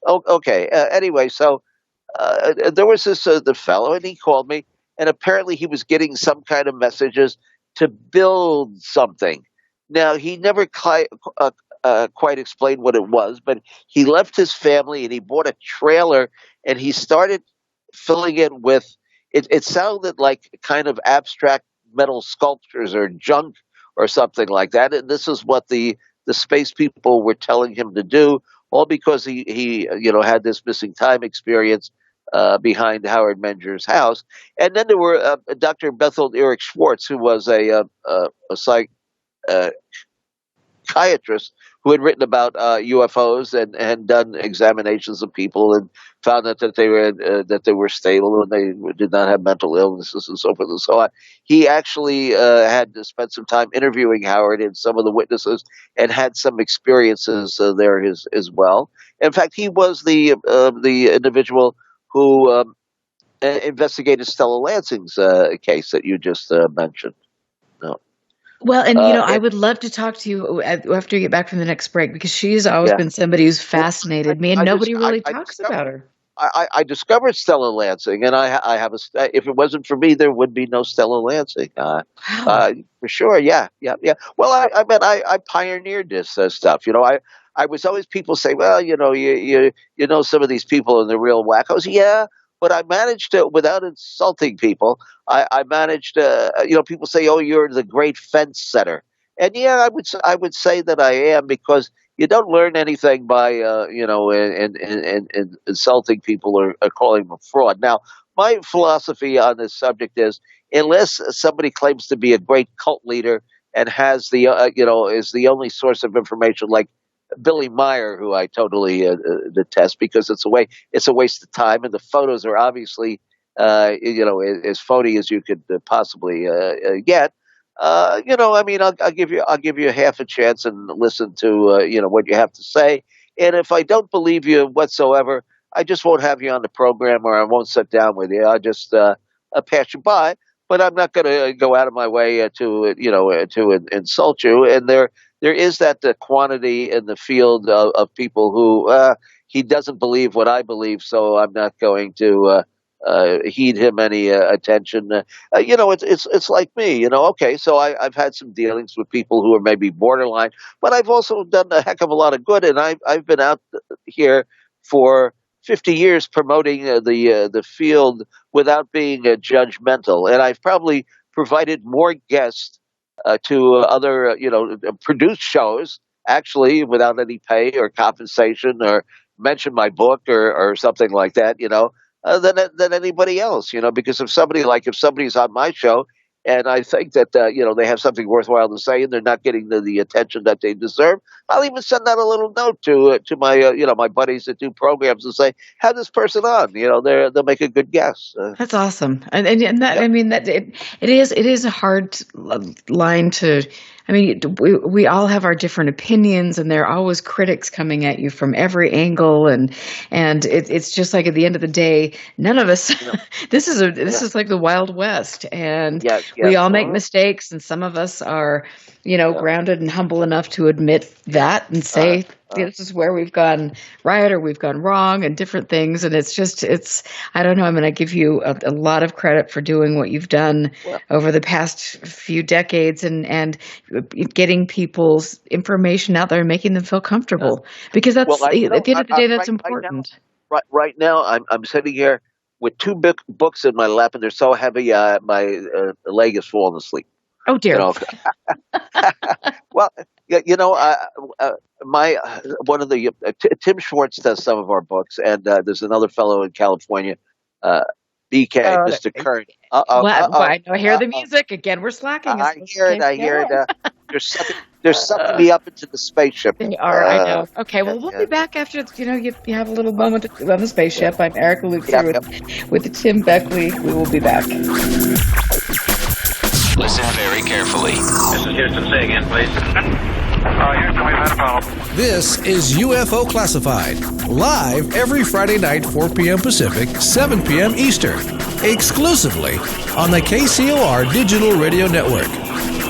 okay. Anyway, so there was this the fellow, and he called me. And apparently he was getting some kind of messages to build something. Now, he never quite explained what it was, but he left his family and he bought a trailer and he started filling it with, it sounded like kind of abstract metal sculptures or junk or something like that. And this is what the space people were telling him to do, all because he had this missing time experience behind Howard Menger's house. And then there were Dr. Bethel Eric Schwartz, who was a psychiatrist who had written about UFOs and done examinations of people and found that they were stable and they did not have mental illnesses and so forth and so on. He actually had to spend some time interviewing Howard and some of the witnesses and had some experiences there as well. In fact, he was the individual who investigated Stella Lansing's case that you just mentioned. No. Well, and I would love to talk to you after you get back from the next break, because she's always been somebody who's fascinated me, and nobody really talks about her. I discovered Stella Lansing, and I have if it wasn't for me, there would be no Stella Lansing. For sure, yeah. Well, I pioneered this stuff. I was always, people say, well, you know some of these people are the real wackos. Yeah, but I managed to, without insulting people, I managed to, people say, oh, you're the great fence setter. And yeah, I would say that I am, because you don't learn anything by, in insulting people or calling them a fraud. Now, my philosophy on this subject is, unless somebody claims to be a great cult leader and has the is the only source of information, like Billy Meyer, who I totally detest, because it's a waste of time, and the photos are obviously as phony as you could possibly get. I'll give you half a chance and listen to what you have to say. And if I don't believe you whatsoever, I just won't have you on the program, or I won't sit down with you. I'll just pass you by. But I'm not going to go out of my way to insult you. And there is that quantity in the field of people who he doesn't believe what I believe, so I'm not going to heed him any attention. It's like me. Okay, so I've had some dealings with people who are maybe borderline, but I've also done a heck of a lot of good, and I've been out here for 50 years promoting the field without being judgmental, and I've probably provided more guests to other produced shows, actually, without any pay or compensation, or mention my book or something like that, than anybody else, because if somebody's on my show and I think that they have something worthwhile to say and they're not getting the attention that they deserve, I'll even send out a little note to my my buddies that do programs and say, have this person on. They'll make a good guess. That's awesome, and that, I mean, that it is a hard line to. I mean, we all have our different opinions, and there are always critics coming at you from every angle, and it's just like, at the end of the day, none of us. This is like the Wild West, and we all make mistakes, and some of us are grounded and humble enough to admit that and say, this is where we've gone right or we've gone wrong, and different things. And it's I don't know. I mean, I give you a lot of credit for doing what you've done over the past few decades, and getting people's information out there and making them feel comfortable, because that's at the end of the day, that's important. Right now, I'm sitting here with two books in my lap, and they're so heavy, my leg is falling asleep. Oh dear. Well, my one of the Tim Schwartz does some of our books, and there's another fellow in California, BK, Mr. Kern. I hear the music again. We're slacking. I hear it. They're sucking me up into the spaceship. They are. I know. Okay. Well, we'll be back after you have a little moment on the spaceship. I'm Erica Luke with Tim Beckley. We will be back. Listen very carefully. This is Houston. Say again, please. Houston, we've had a problem. This is UFO Classified, live every Friday night, 4 p.m. Pacific, 7 p.m. Eastern, exclusively on the KCOR Digital Radio Network.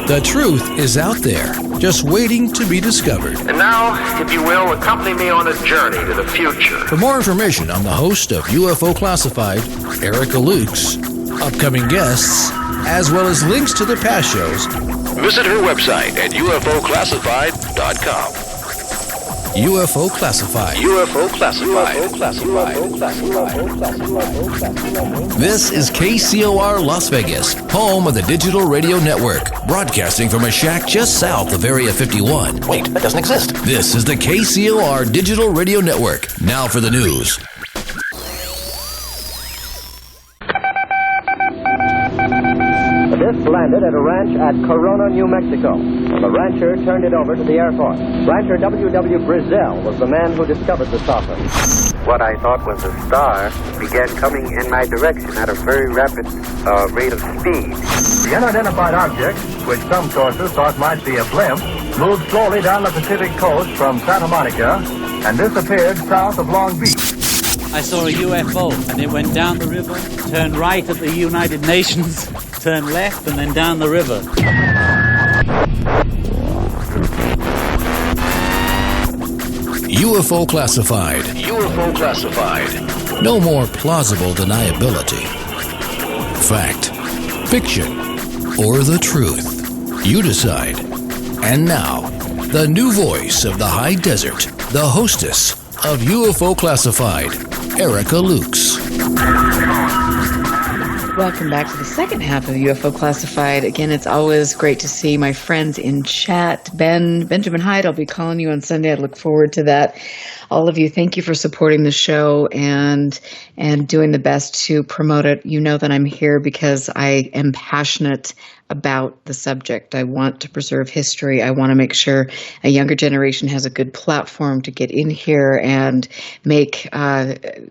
The truth is out there, just waiting to be discovered. And now, if you will, accompany me on a journey to the future. For more information on the host of UFO Classified, Erica Lukes, upcoming guests, as well as links to the past shows, visit her website at ufoclassified.com. UFO Classified. UFO Classified. This is KCOR Las Vegas, home of the Digital Radio Network, broadcasting from a shack just south of Area 51. Wait, that doesn't exist. This is the KCOR Digital Radio Network. Now for the news. The disc landed at a ranch at Corona, New Mexico. The rancher turned it over to the Air Force. Rancher W.W. Brazil was the man who discovered the saucer. What I thought was a star began coming in my direction at a very rapid rate of speed. The unidentified object, which some sources thought might be a blimp, moved slowly down the Pacific coast from Santa Monica and disappeared south of Long Beach. I saw a UFO, and it went down the river, turned right at the United Nations, turned left, and then down the river. UFO Classified. UFO Classified. No more plausible deniability. Fact, fiction, or the truth. You decide. And now, the new voice of the high desert, the hostess of UFO Classified, Erica Lukes. Welcome back to the second half of UFO Classified. Again, it's always great to see my friends in chat. Benjamin Hyde, I'll be calling you on Sunday. I look forward to that. all of you, thank you for supporting the show and doing the best to promote it. You know that I'm here because I am passionate about the subject. I want to preserve history. I want to make sure a younger generation has a good platform to get in here and make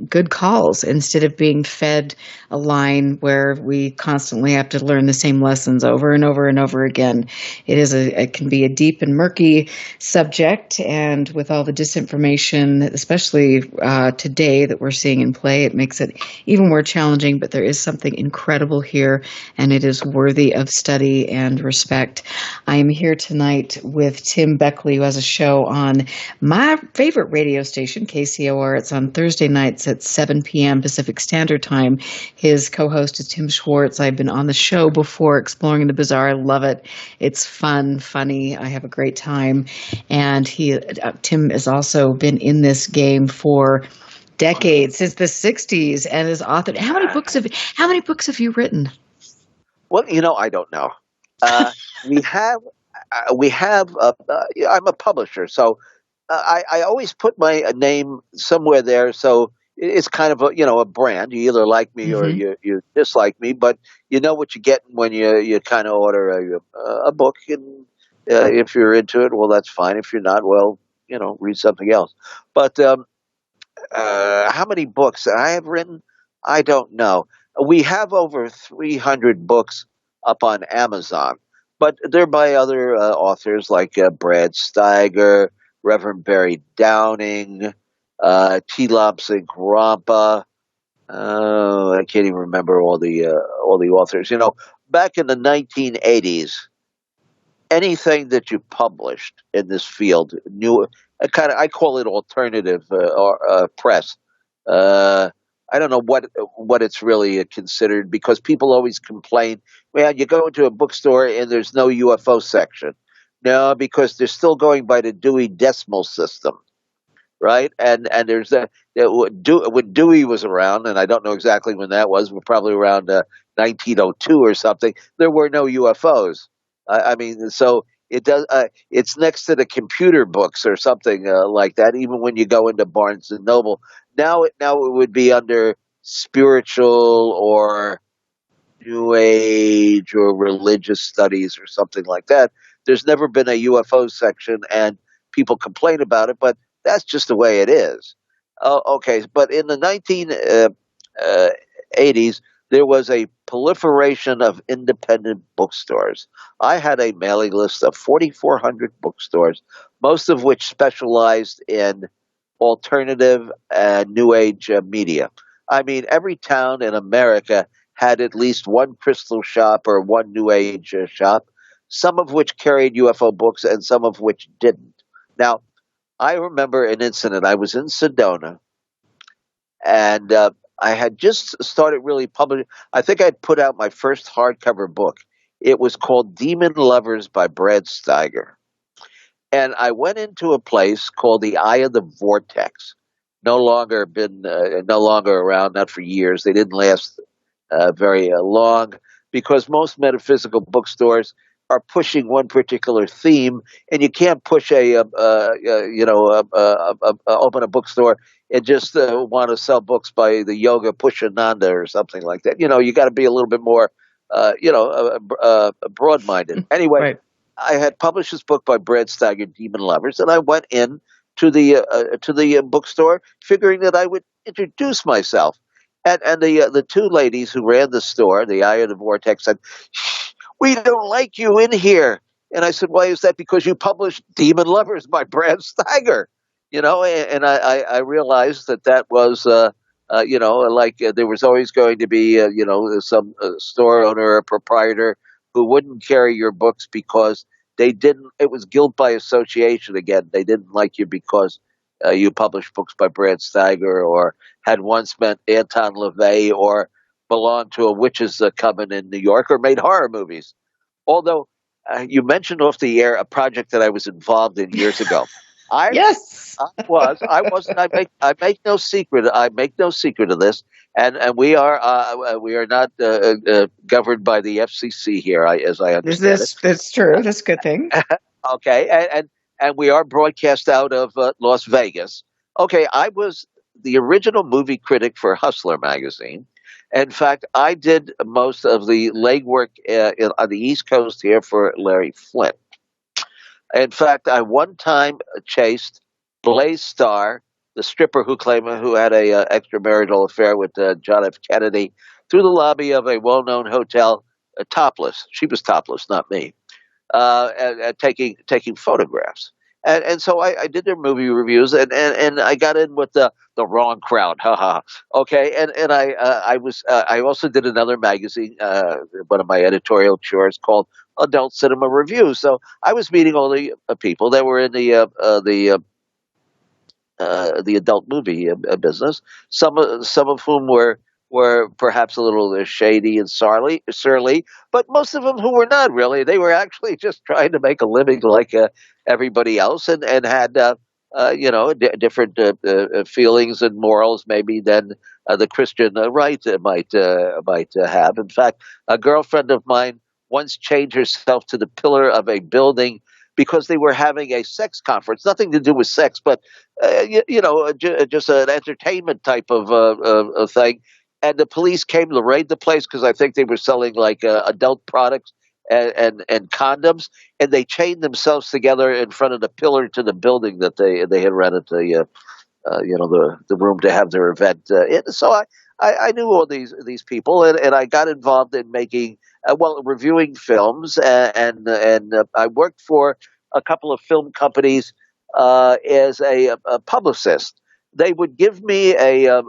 good calls instead of being fed a line where we constantly have to learn the same lessons over and over and over again. It can be a deep and murky subject, and with all the disinformation, especially today that we're seeing in play, it makes it even more challenging. But there is something incredible here, and it is worthy of study and respect. I am here tonight with Tim Beckley, who has a show on my favorite radio station, KCOR. It's on Thursday nights at 7 p.m. Pacific Standard Time. His co-host is Tim Schwartz. I've been on the show before, Exploring the Bizarre. I love it. It's fun, funny. I have a great time. And Tim has also been in this game for decades, since the 60s, and is authored. How many books have you written? Well, I don't know. We have. I'm a publisher, so I always put my name somewhere there. So it's kind of a brand. You either like me or you dislike me, but you know what you get when you kind of order a book, and if you're into it, well, that's fine. If you're not, well, read something else. But how many books I have written, I don't know. We have over 300 books up on Amazon, but they're by other authors like Brad Steiger, Reverend Barry Downing, T. Lobsang Rampa. I can't even remember all the authors. Back in the 1980s, anything that you published in this field, I call it alternative press. I don't know what it's really considered, because people always complain, well, you go into a bookstore and there's no UFO section. No, because they're still going by the Dewey Decimal System, right? And there's when Dewey was around, and I don't know exactly when that was, but probably around 1902 or something, there were no UFOs. I mean, so it does. It's next to the computer books or something like that. Even when you go into Barnes and Noble, now it would be under spiritual or New Age or religious studies or something like that. There's never been a UFO section, and people complain about it, but that's just the way it is. Okay, but in the 1980s, there was a proliferation of independent bookstores. I had a mailing list of 4,400 bookstores, most of which specialized in alternative and New Age media. I mean, every town in America had at least one crystal shop or one New Age shop, some of which carried UFO books and some of which didn't. Now, I remember an incident. I was in Sedona, and I had just started really publishing. I think I'd put out my first hardcover book. It was called Demon Lovers by Brad Steiger. And I went into a place called the Eye of the Vortex. No longer around, not for years. They didn't last very long, because most metaphysical bookstores are pushing one particular theme, and you can't push open a bookstore and just want to sell books by the Yoga Pushananda or something like that. You got to be a little bit more, broad-minded. Anyway, right. I had published this book by Brad Steiger, Demon Lovers, and I went in to the bookstore figuring that I would introduce myself. And the two ladies who ran the store, the Eye of the Vortex, said, "We don't like you in here." And I said, "Why is that?" "Because you published Demon Lovers by Brad Steiger." And I realized that was, there was always going to be, some store owner or proprietor who wouldn't carry your books because it was guilt by association again. They didn't like you because you published books by Brad Steiger, or had once met Anton LaVey, or belonged to a witches coven in New York, or made horror movies. Although you mentioned off the air a project that I was involved in years ago. Yes, I wasn't. I make no secret. I make no secret of this. And we are not governed by the FCC here, as I understand it. That's true. That's a good thing. Okay, and we are broadcast out of Las Vegas. Okay, I was the original movie critic for Hustler magazine. In fact, I did most of the legwork on the East Coast here for Larry Flint. In fact, I one time chased Blaze Starr, the stripper who had a extramarital affair with John F. Kennedy, through the lobby of a well-known hotel, topless. She was topless, not me, and taking photographs. And so I did their movie reviews, and I got in with the wrong crowd, haha. Okay, and I also did another magazine, one of my editorial chores called Adult Cinema Review. So I was meeting all the people that were in the adult movie business. Some of whom were perhaps a little shady and surly, but most of them who were not really. They were actually just trying to make a living like everybody else, and had different feelings and morals maybe than the Christian right might have. In fact, a girlfriend of mine once chained herself to the pillar of a building because they were having a sex conference, nothing to do with sex, but just an entertainment type of thing. And the police came to raid the place because I think they were selling like adult products and condoms, and they chained themselves together in front of the pillar to the building that they had rented the room to have their event in. So I knew all these people, and I got involved in making reviewing films, and I worked for a couple of film companies as a publicist. They would give me a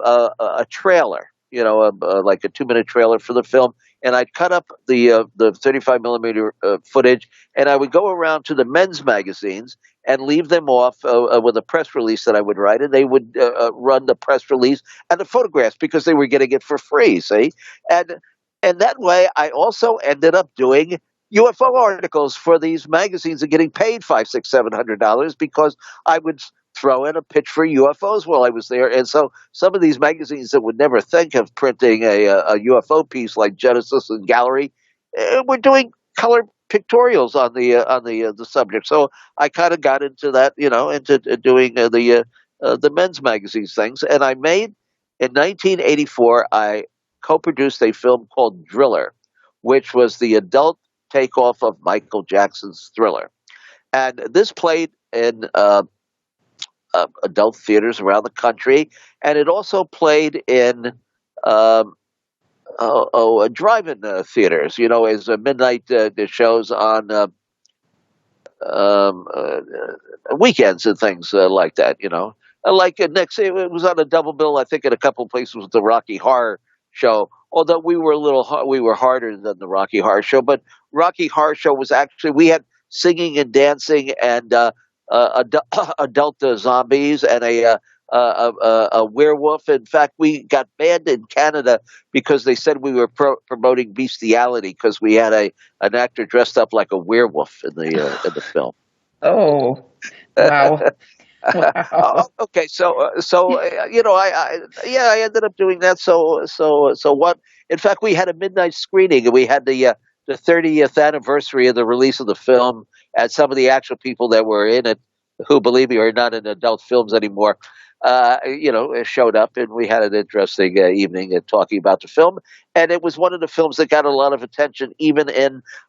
trailer, like a 2-minute trailer for the film, and I'd cut up the 35 millimeter footage, and I would go around to the men's magazines and leave them off with a press release that I would write, and they would run the press release and the photographs because they were getting it for free. See, and that way, I also ended up doing UFO articles for these magazines and getting paid $500, $600, $700 because I would throw in a pitch for UFOs while I was there. And so some of these magazines that would never think of printing a UFO piece like Genesis and Gallery were doing color pictorials on the subject. So I kind of got into that, into doing the men's magazines things. And I made in 1984, I co-produced a film called Driller, which was the adult takeoff of Michael Jackson's Thriller. And this played in adult theaters around the country, and it also played in drive-in theaters, as midnight shows on weekends and things like that, Like next, it was on a double bill, I think, in a couple of places with the Rocky Horror Show. Although we were harder than the Rocky Horror Show, but Rocky Horror Show was actually, we had singing and dancing and adult zombies and a werewolf. In fact, we got banned in Canada because they said we were promoting bestiality because we had an actor dressed up like a werewolf in the film. Oh, wow. Wow. Okay, so I ended up doing that. So what? In fact, we had a midnight screening, and we had the 30th anniversary of the release of the film, and some of the actual people that were in it, who, believe me, are not in adult films anymore, showed up, and we had an interesting evening talking about the film. And it was one of the films that got a lot of attention, even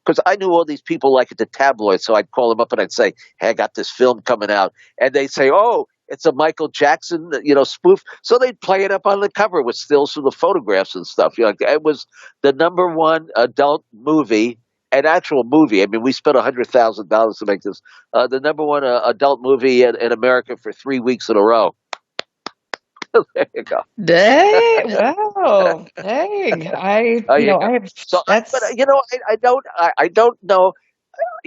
because I knew all these people like at the tabloids, so I'd call them up and I'd say, hey, I got this film coming out. And they'd say, oh, it's a Michael Jackson, spoof. So they'd play it up on the cover with stills from the photographs and stuff. It was the #1 adult movie, an actual movie. I mean, we spent $100,000 to make this. The #1 adult movie in America for 3 weeks in a row. There you go. Dang! Wow! Dang! I have. So, but I don't know.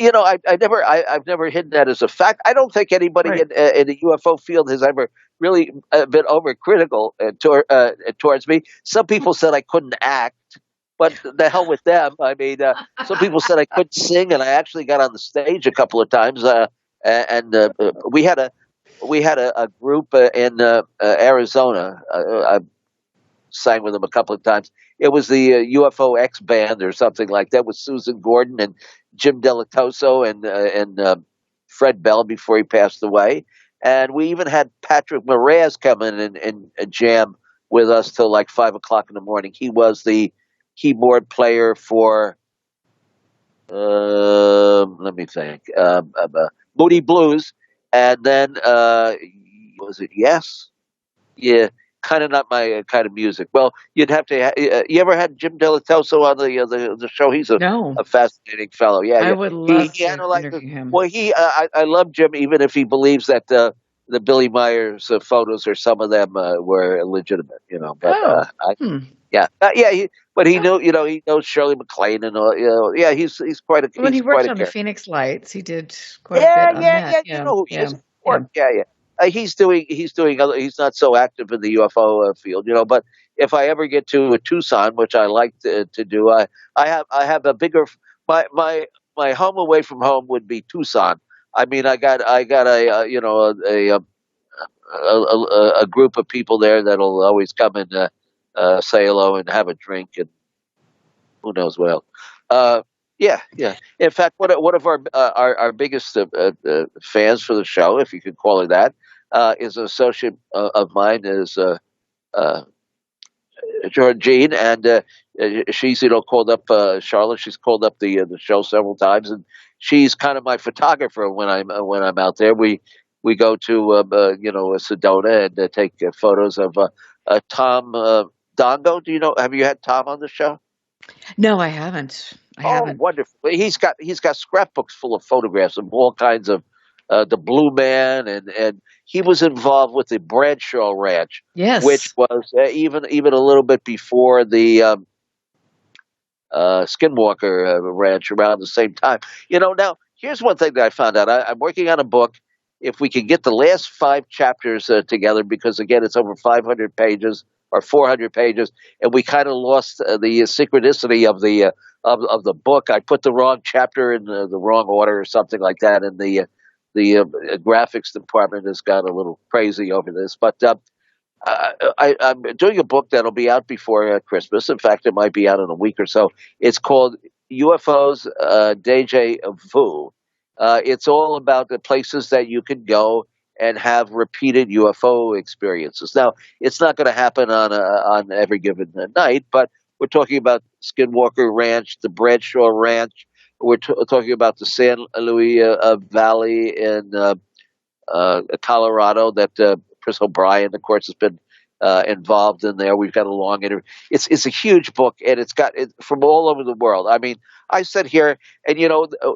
I've never hidden that as a fact. I don't think anybody in the UFO field has ever really been overcritical towards me. Some people said I couldn't act, but the hell with them. I mean, some people said I couldn't sing, and I actually got on the stage a couple of times. And we had a group in Arizona. I sang with them a couple of times. It was the UFO X band or something like that with Susan Gordon and Jim Delatoso and Fred Bell before he passed away. And we even had Patrick Moraz come in and jam with us till like 5 o'clock in the morning. He was the keyboard player for, let me think, Moody Blues. And then, was it Yes? Yeah, kind of not my kind of music. Well, you'd have to. You ever had Jim Delatoso on the show? He's a fascinating fellow. Yeah, I yeah. would love He to analyzes. interview him. Well, I love Jim, even if he believes that the Billy Myers photos or some of them were legitimate. But but he knew. He knows Shirley MacLaine and all. Yeah, he's quite a. When he He's quite worked a on the character. Phoenix Lights, he did quite a bit on that. You know who he is. Of course. Yeah. He's doing other. He's not so active in the UFO field, But if I ever get to Tucson, which I like to do, I have a bigger. My home away from home would be Tucson. I mean, I got a group of people there that'll always come and say hello and have a drink and who knows what else. Yeah. In fact, one of our biggest fans for the show, if you could call her that, is an associate of mine, is Georgine, and she's called up Charlotte. She's called up the show several times, and she's kind of my photographer when I'm out there. We go to Sedona and take photos of Tom Dongo. Have you had Tom on the show? No, I haven't. I haven't. Wonderful! He's got scrapbooks full of photographs of all kinds of the Blue Man, and he was involved with the Bradshaw Ranch, yes, which was even a little bit before the Skinwalker Ranch around the same time. Now here's one thing that I found out. I'm working on a book. If we can get the last 5 chapters together, because again, it's over 500 pages or 400 pages, and we kind of lost the synchronicity of the book. I put the wrong chapter in the wrong order or something like that, and the graphics department has got a little crazy over this. But I'm doing a book that'll be out before Christmas. In fact, it might be out in a week or so. It's called UFOs Deja Vu. It's all about the places that you can go and have repeated UFO experiences. Now, it's not going to happen on every given night, but we're talking about Skinwalker Ranch, the Bradshaw Ranch. We're talking about the San Luis Valley in Colorado that Chris O'Brien, of course, has been involved in there. We've got a long interview. It's a huge book, and it's got it from all over the world. I mean, I sit here, and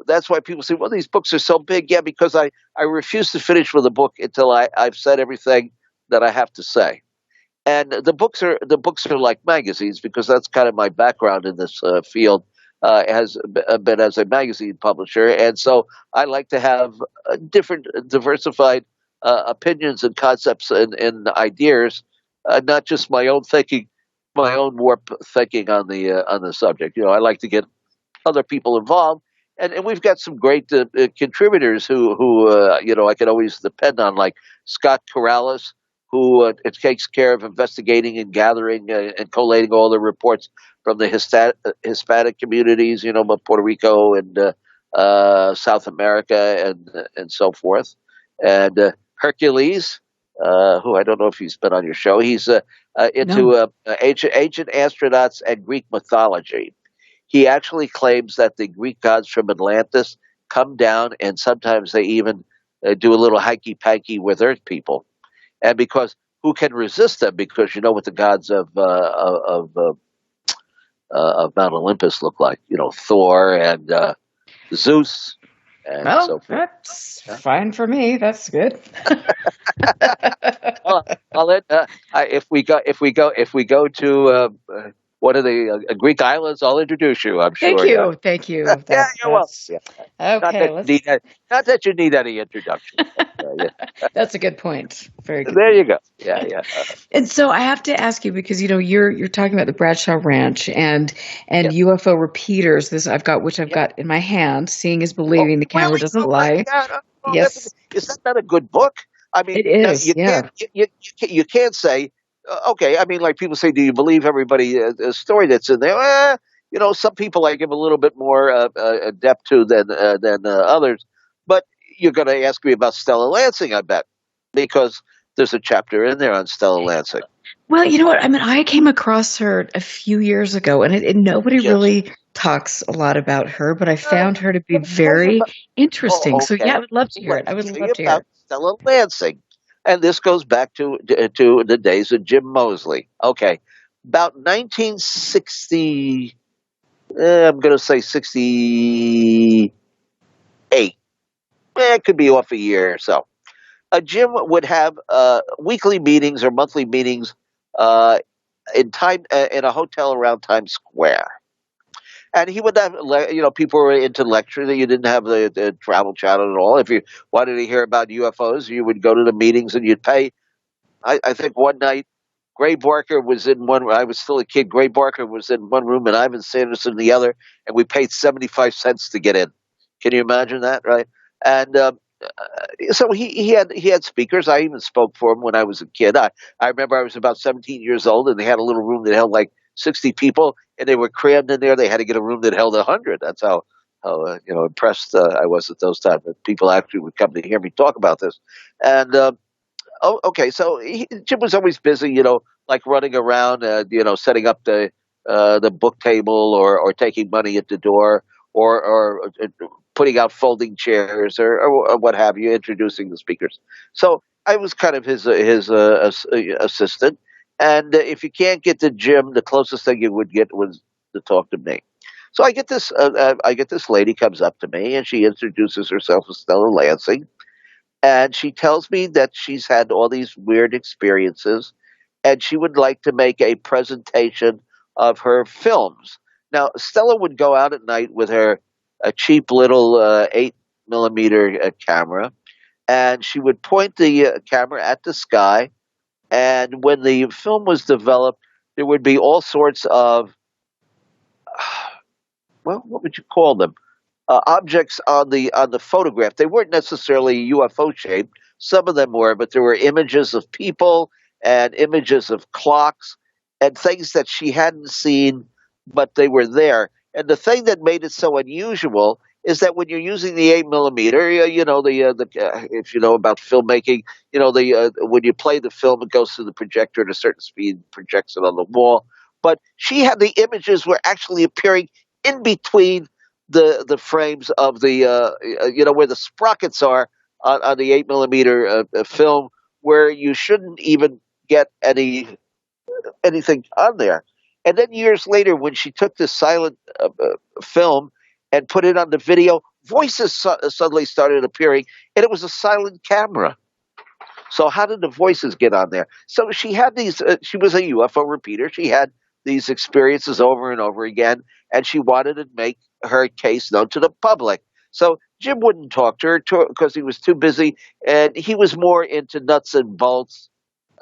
that's why people say, "Well, these books are so big." Yeah, because I refuse to finish with a book until I've said everything that I have to say. And the books are like magazines, because that's kind of my background in this field. Has been as a magazine publisher, and so I like to have different, diversified opinions and concepts and ideas, not just my own thinking, my own warped thinking on the subject. I like to get other people involved, and we've got some great contributors who I can always depend on, like Scott Corrales, who it takes care of investigating and gathering and collating all the reports from the Hispanic communities, Puerto Rico and South America and so forth. And Hercules, who I don't know if he's been on your show, he's into ancient astronauts and Greek mythology. He actually claims that the Greek gods from Atlantis come down, and sometimes they even do a little hanky-panky with Earth people. And because who can resist them? Because what the gods of Mount Olympus look like. Thor and Zeus and so forth. That's fine for me. That's good. If we go to one of the Greek islands, I'll introduce you. I'm sure. Thank you. Yeah, you're welcome. Yeah. Okay. Not that you need any introduction. That's a good point. Very good. There you go. Yeah. And so I have to ask you, because you're talking about the Bradshaw Ranch and UFO repeaters. I've got in my hand. Seeing is believing. The camera doesn't lie. Yes. Is that not a good book? I mean, it is. You can't say. Okay, I mean, like people say, do you believe everybody a story that's in there? Some people I give a little bit more depth to than others. But you're going to ask me about Stella Lansing, I bet. because there's a chapter in there on Stella Lansing. Well, you know what? I mean, I came across her a few years ago, and nobody really talks a lot about her, but I found her to be very interesting. So, yeah, I would love to hear it. I would love to hear it. Stella Lansing. And this goes back to the days of Jim Moseley. Okay. About 1960, I'm going to say 68. It could be off a year or so. Jim would have weekly meetings or monthly meetings in a hotel around Times Square. And he would have, people were into lecture that you didn't have the Travel Channel at all. If you wanted to hear about UFOs, you would go to the meetings and you'd pay. I think one night, Gray Barker was in one. I was still a kid. Gray Barker was in one room and Ivan Sanderson in the other, and we paid 75 cents to get in. Can you imagine that, right? And so he had speakers. I even spoke for him when I was a kid. I remember I was about 17 years old, and they had a little room that held like 60 people, and they were crammed in there. They had to get a room that held 100. That's how impressed I was at those times. That people actually would come to hear me talk about this. And okay, so Jim was always busy, like running around, setting up the book table or taking money at the door or putting out folding chairs or what have you, introducing the speakers. So I was kind of his assistant. And if you can't get to Jim, the closest thing you would get was to talk to me. So I get this lady comes up to me and she introduces herself as Stella Lansing. And she tells me that she's had all these weird experiences and she would like to make a presentation of her films. Now, Stella would go out at night with a cheap little 8mm camera, and she would point the camera at the sky. And when the film was developed, there would be all sorts of, what would you call them? Objects on the photograph. They weren't necessarily UFO shaped. Some of them were, but there were images of people and images of clocks and things that she hadn't seen, but they were there. And the thing that made it so unusual is that when you're using the 8mm, if you know about filmmaking, when you play the film, it goes through the projector at a certain speed, projects it on the wall. But she had the images were actually appearing in between the frames of the where the sprockets are on the 8mm film, where you shouldn't even get anything on there. And then years later, when she took the silent film and put it on the video, voices suddenly started appearing, and it was a silent camera. So how did the voices get on there? So she had these. She was a UFO repeater. She had these experiences over and over again, and she wanted to make her case known to the public. So Jim wouldn't talk to her because he was too busy, and he was more into nuts and bolts,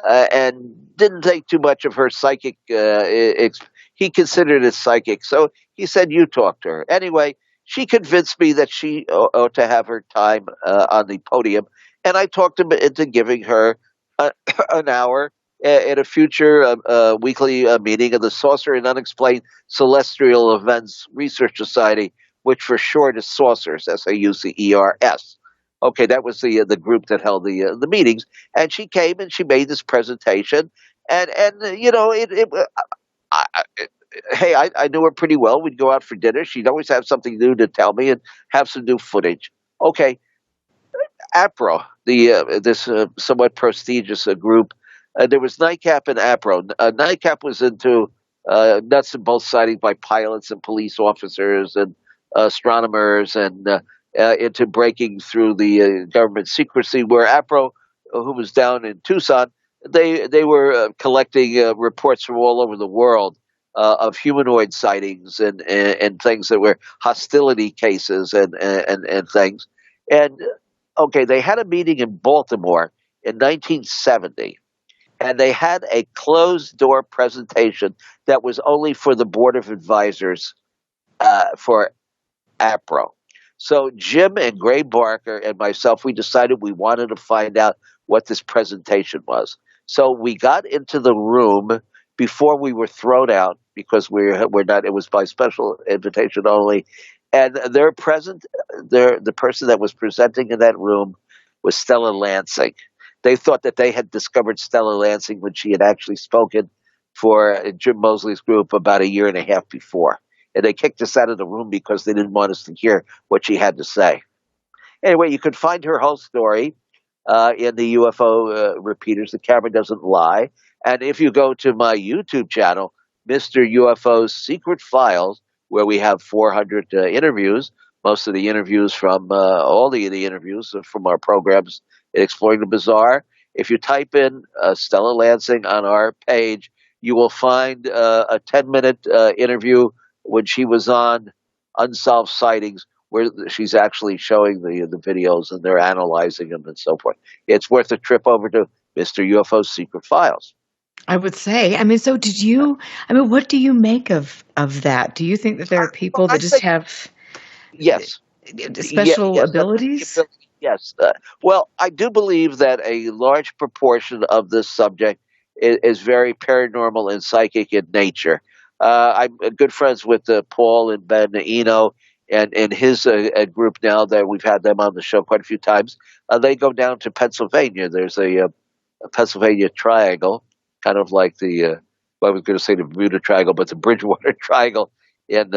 and didn't take too much of her psychic. He considered it psychic, so he said, "You talk to her." Anyway, she convinced me that she ought to have her time on the podium, and I talked him into giving her an hour at a future weekly meeting of the Saucer and Unexplained Celestial Events Research Society, which for short is Saucers, SAUCERS. Okay, that was the group that held the meetings, and she came and she made this presentation, and I knew her pretty well. We'd go out for dinner. She'd always have something new to tell me and have some new footage. Okay, APRO, this somewhat prestigious group. There was NICAP and APRO. NICAP was into nuts and bolts sightings by pilots and police officers and astronomers and into breaking through the government secrecy, where APRO, who was down in Tucson, they were collecting reports from all over the world of humanoid sightings and things that were hostility cases and things. And okay, they had a meeting in Baltimore in 1970. And they had a closed-door presentation that was only for the Board of Advisors for APRO. So Jim and Gray Barker and myself, we decided we wanted to find out what this presentation was. So we got into the room before we were thrown out because we're not. It was by special invitation only. And the person that was presenting in that room was Stella Lansing. They thought that they had discovered Stella Lansing when she had actually spoken for Jim Mosley's group about a year and a half before. And they kicked us out of the room because they didn't want us to hear what she had to say. Anyway, you can find her whole story in the UFO Repeaters. The Camera Doesn't Lie. And if you go to my YouTube channel, Mr. UFO's Secret Files, where we have 400 interviews, most of the interviews from all the interviews from our programs in Exploring the Bizarre. If you type in Stella Lansing on our page, you will find a 10-minute interview when she was on Unsolved Sightings, where she's actually showing the videos and they're analyzing them and so forth. It's worth a trip over to Mr. UFO's Secret Files. I would say. I mean, so what do you make of that? Do you think that there are people that just have special abilities? Yes. Well, I do believe that a large proportion of this subject is very paranormal and psychic in nature. I'm good friends with Paul and Ben Eno and his group now that we've had them on the show quite a few times. They go down to Pennsylvania. There's a Pennsylvania Triangle, kind of like I was going to say the Bermuda Triangle, but the Bridgewater Triangle in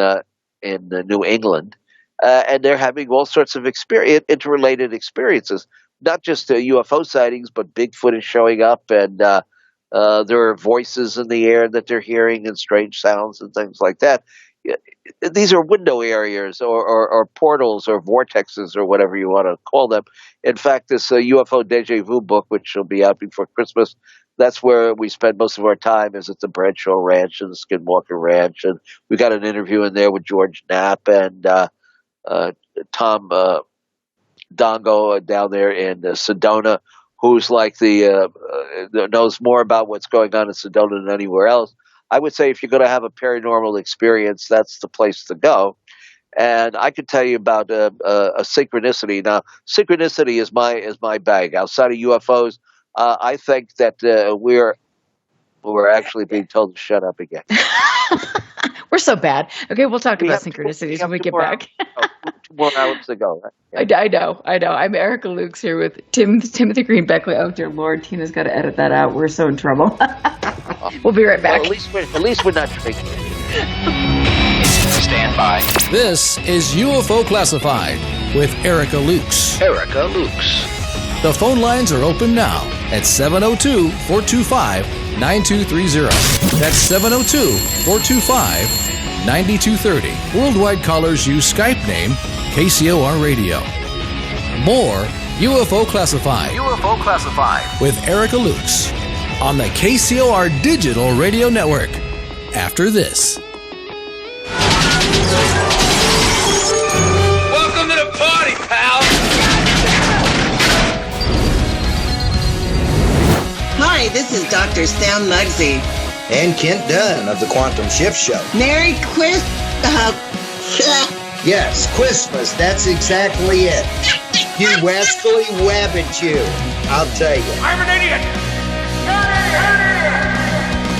New England. And they're having all sorts of interrelated experiences, not just UFO sightings, but Bigfoot is showing up, and there are voices in the air that they're hearing and strange sounds and things like that. These are window areas or portals or vortexes or whatever you want to call them. In fact, this UFO Deja Vu book, which will be out before Christmas, that's where we spend most of our time, is at the Bradshaw Ranch and the Skinwalker Ranch. And we got an interview in there with George Knapp and Tom Dongo down there in Sedona, who's like knows more about what's going on in Sedona than anywhere else. I would say if you're going to have a paranormal experience, that's the place to go. And I could tell you about a synchronicity. Now, synchronicity is my bag. Outside of UFOs, I think that we're actually being told to shut up again. We're so bad. Okay, we'll talk about synchronicities when we get back. 2 more hours to go. Right? I know. I'm Erica Lukes here with Timothy Green Beckley. Oh, dear Lord, Tina's got to edit that out. We're so in trouble. We'll be right back. Well, at least we're not drinking. Stand by. This is UFO Classified with Erica Lukes. Erica Lukes. The phone lines are open now at 702-425-9230. That's 702-425-9230. Worldwide callers use Skype name KCOR Radio. More UFO Classified. UFO Classified. With Erica Lukes on the KCOR Digital Radio Network. After this. Welcome to the party, pal! Hi, this is Dr. Sam Muggsy. And Kent Dunn of the Quantum Shift Show. Merry Christmas! Yes, Christmas, that's exactly it. You rascally wabbit you. I'll tell you. I'm an idiot!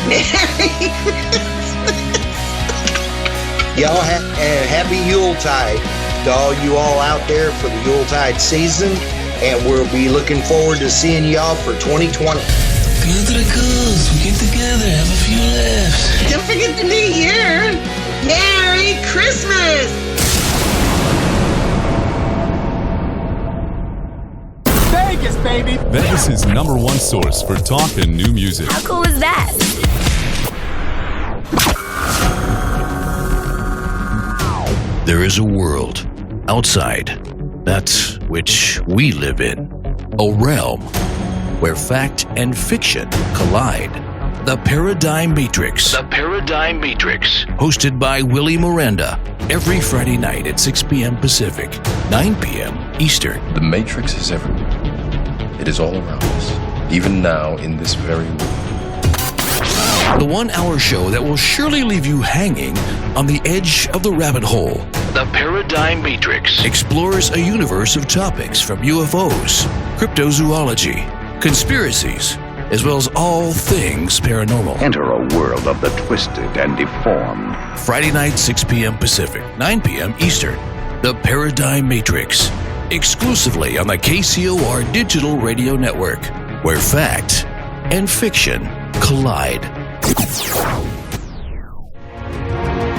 Merry Christmas! Y'all happy Yuletide to all you all out there for the Yuletide season. And we'll be looking forward to seeing y'all for 2020. Go to the coast, we get together, have a few laughs. Don't forget the new year. Merry Christmas! Vegas, baby! Vegas' #1 source for talk and new music. How cool is that? There is a world outside that which we live in, a realm where fact and fiction collide. The Paradigm Matrix. The Paradigm Matrix. Hosted by Willie Miranda, every Friday night at 6 p.m. Pacific, 9 p.m. Eastern. The Matrix is everywhere. It is all around us, even now in this very room. The 1-hour show that will surely leave you hanging on the edge of the rabbit hole. The Paradigm Matrix explores a universe of topics from UFOs, cryptozoology, conspiracies, as well as all things paranormal. Enter a world of the twisted and deformed. Friday night, 6 p.m. Pacific, 9 p.m. Eastern. The Paradigm Matrix, exclusively on the KCOR Digital Radio Network. where fact and fiction collide.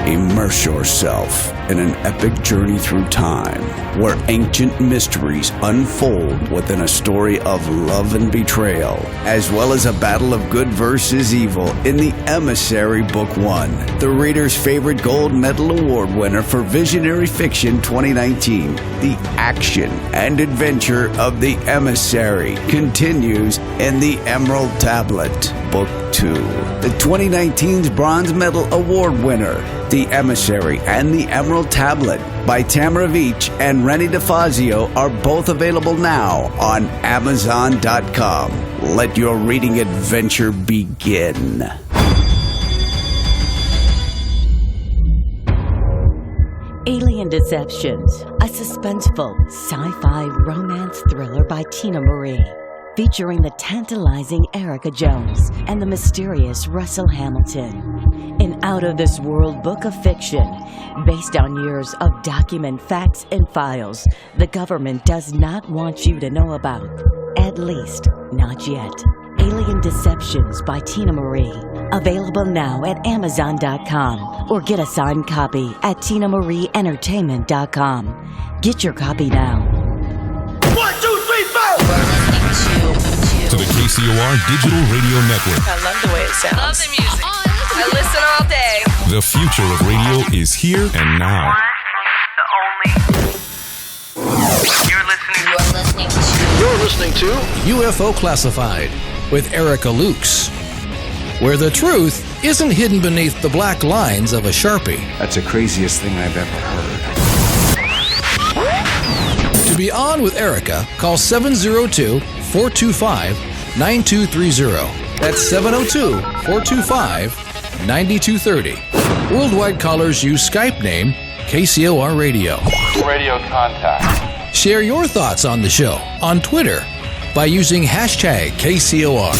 Immerse yourself in an epic journey through time where ancient mysteries unfold within a story of love and betrayal, as well as a battle of good versus evil in The Emissary Book 1, the reader's favorite gold medal award winner for visionary fiction 2019. The action and adventure of The Emissary continues in The Emerald Tablet, Book 2. The 2019's Bronze Medal Award winner, The Emissary and The Emerald Tablet by Tamara Veach and Rennie DeFazio are both available now on Amazon.com. Let your reading adventure begin. Alien Deceptions, a suspenseful sci-fi romance thriller by Tina Marie, featuring the tantalizing Erica Jones and the mysterious Russell Hamilton. An out-of-this-world book of fiction based on years of document facts and files the government does not want you to know about. At least, not yet. Alien Deceptions by Tina Marie. Available now at Amazon.com or get a signed copy at TinaMarieEntertainment.com. Get your copy now. 1, 2, 3, 4! To the KCOR Digital Radio Network. I love the way it sounds. Love the music. I listen all day. The future of radio is here and now. You're listening to UFO Classified with Erica Lukes, where the truth isn't hidden beneath the black lines of a Sharpie. That's the craziest thing I've ever heard. To be on with Erica, call 702-425-9230. That's 702-425-9230. Worldwide callers use Skype name KCOR Radio. Radio contact. Share your thoughts on the show on Twitter by using hashtag KCOR.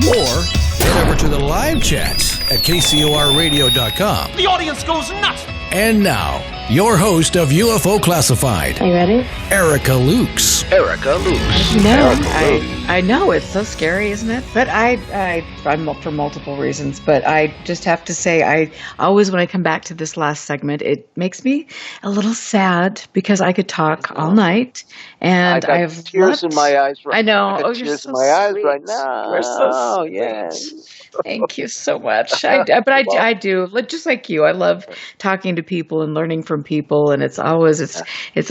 Or head over to the live chats at KCORradio.com. The audience goes nuts! And now, your host of UFO Classified. Are you ready? Erica Lukes. Erica Lukes. No, I know it's so scary, isn't it? But I'm for multiple reasons. But I just have to say, I always, when I come back to this last segment, it makes me a little sad because I could talk all night, and I have tears in my eyes. Right I know. I oh, tears you're so in my eyes sweet. right now. You're so sweet. Yeah. Thank you so much. I do. Just like you, I love talking to people and learning from people, and it's a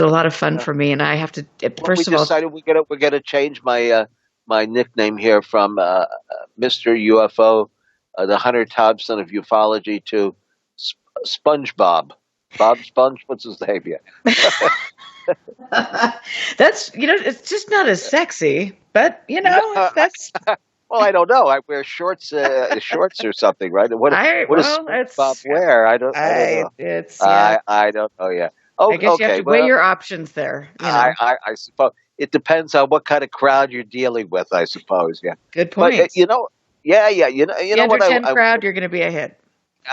lot of fun for me. And I have to first of all, decided we're gonna change my my nickname here from Mr. UFO, the Hunter Thompson of ufology, to SpongeBob. Bob Sponge, what's his name? Yeah. That's it's just not as sexy, but that's. Well, I don't know. I wear shorts or something, right? What does Bob wear? I don't know. I don't know. Yeah. Oh, I guess you have to weigh your options there. I suppose it depends on what kind of crowd you're dealing with. I suppose. Yeah. Good point. But You know under what? 10 crowd, you're going to be a hit.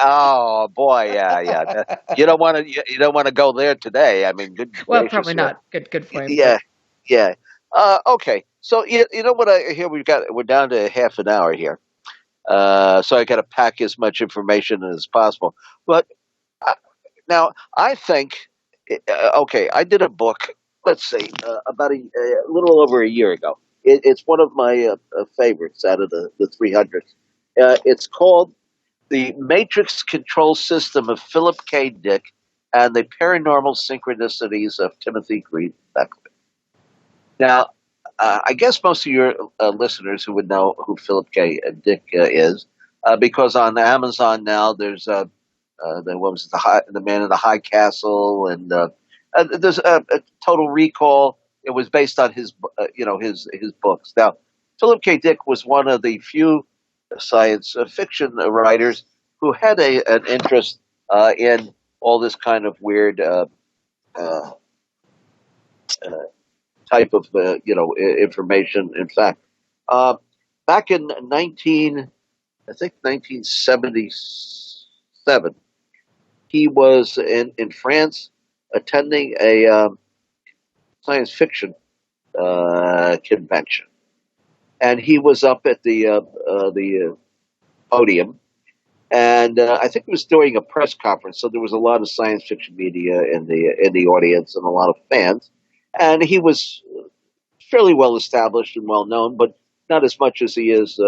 Oh boy, yeah. You don't want to go there today. I mean, good. Well, gracious, probably not. Good point. Yeah. Okay. So you know what I hear? We're down to half an hour here. So I got to pack as much information as possible. But now I think, I did a book. Let's see, about a little over a year ago. It's one of my favorites out of the 300. It's called The Matrix Control System of Philip K. Dick and the Paranormal Synchronicities of Timothy Green Beckley. Now, I guess most of your listeners who would know who Philip K. Dick is, because on Amazon now there's the Man in the High Castle, and there's a Total Recall. It was based on his books. Now, Philip K. Dick was one of the few science fiction writers who had an interest in all this kind of weird type of information. In fact, back in 1977, he was in France attending a science fiction convention, and he was up at the podium, and I think it was during a press conference. So there was a lot of science fiction media in the audience and a lot of fans, and he was fairly well established and well known, but not as much as he is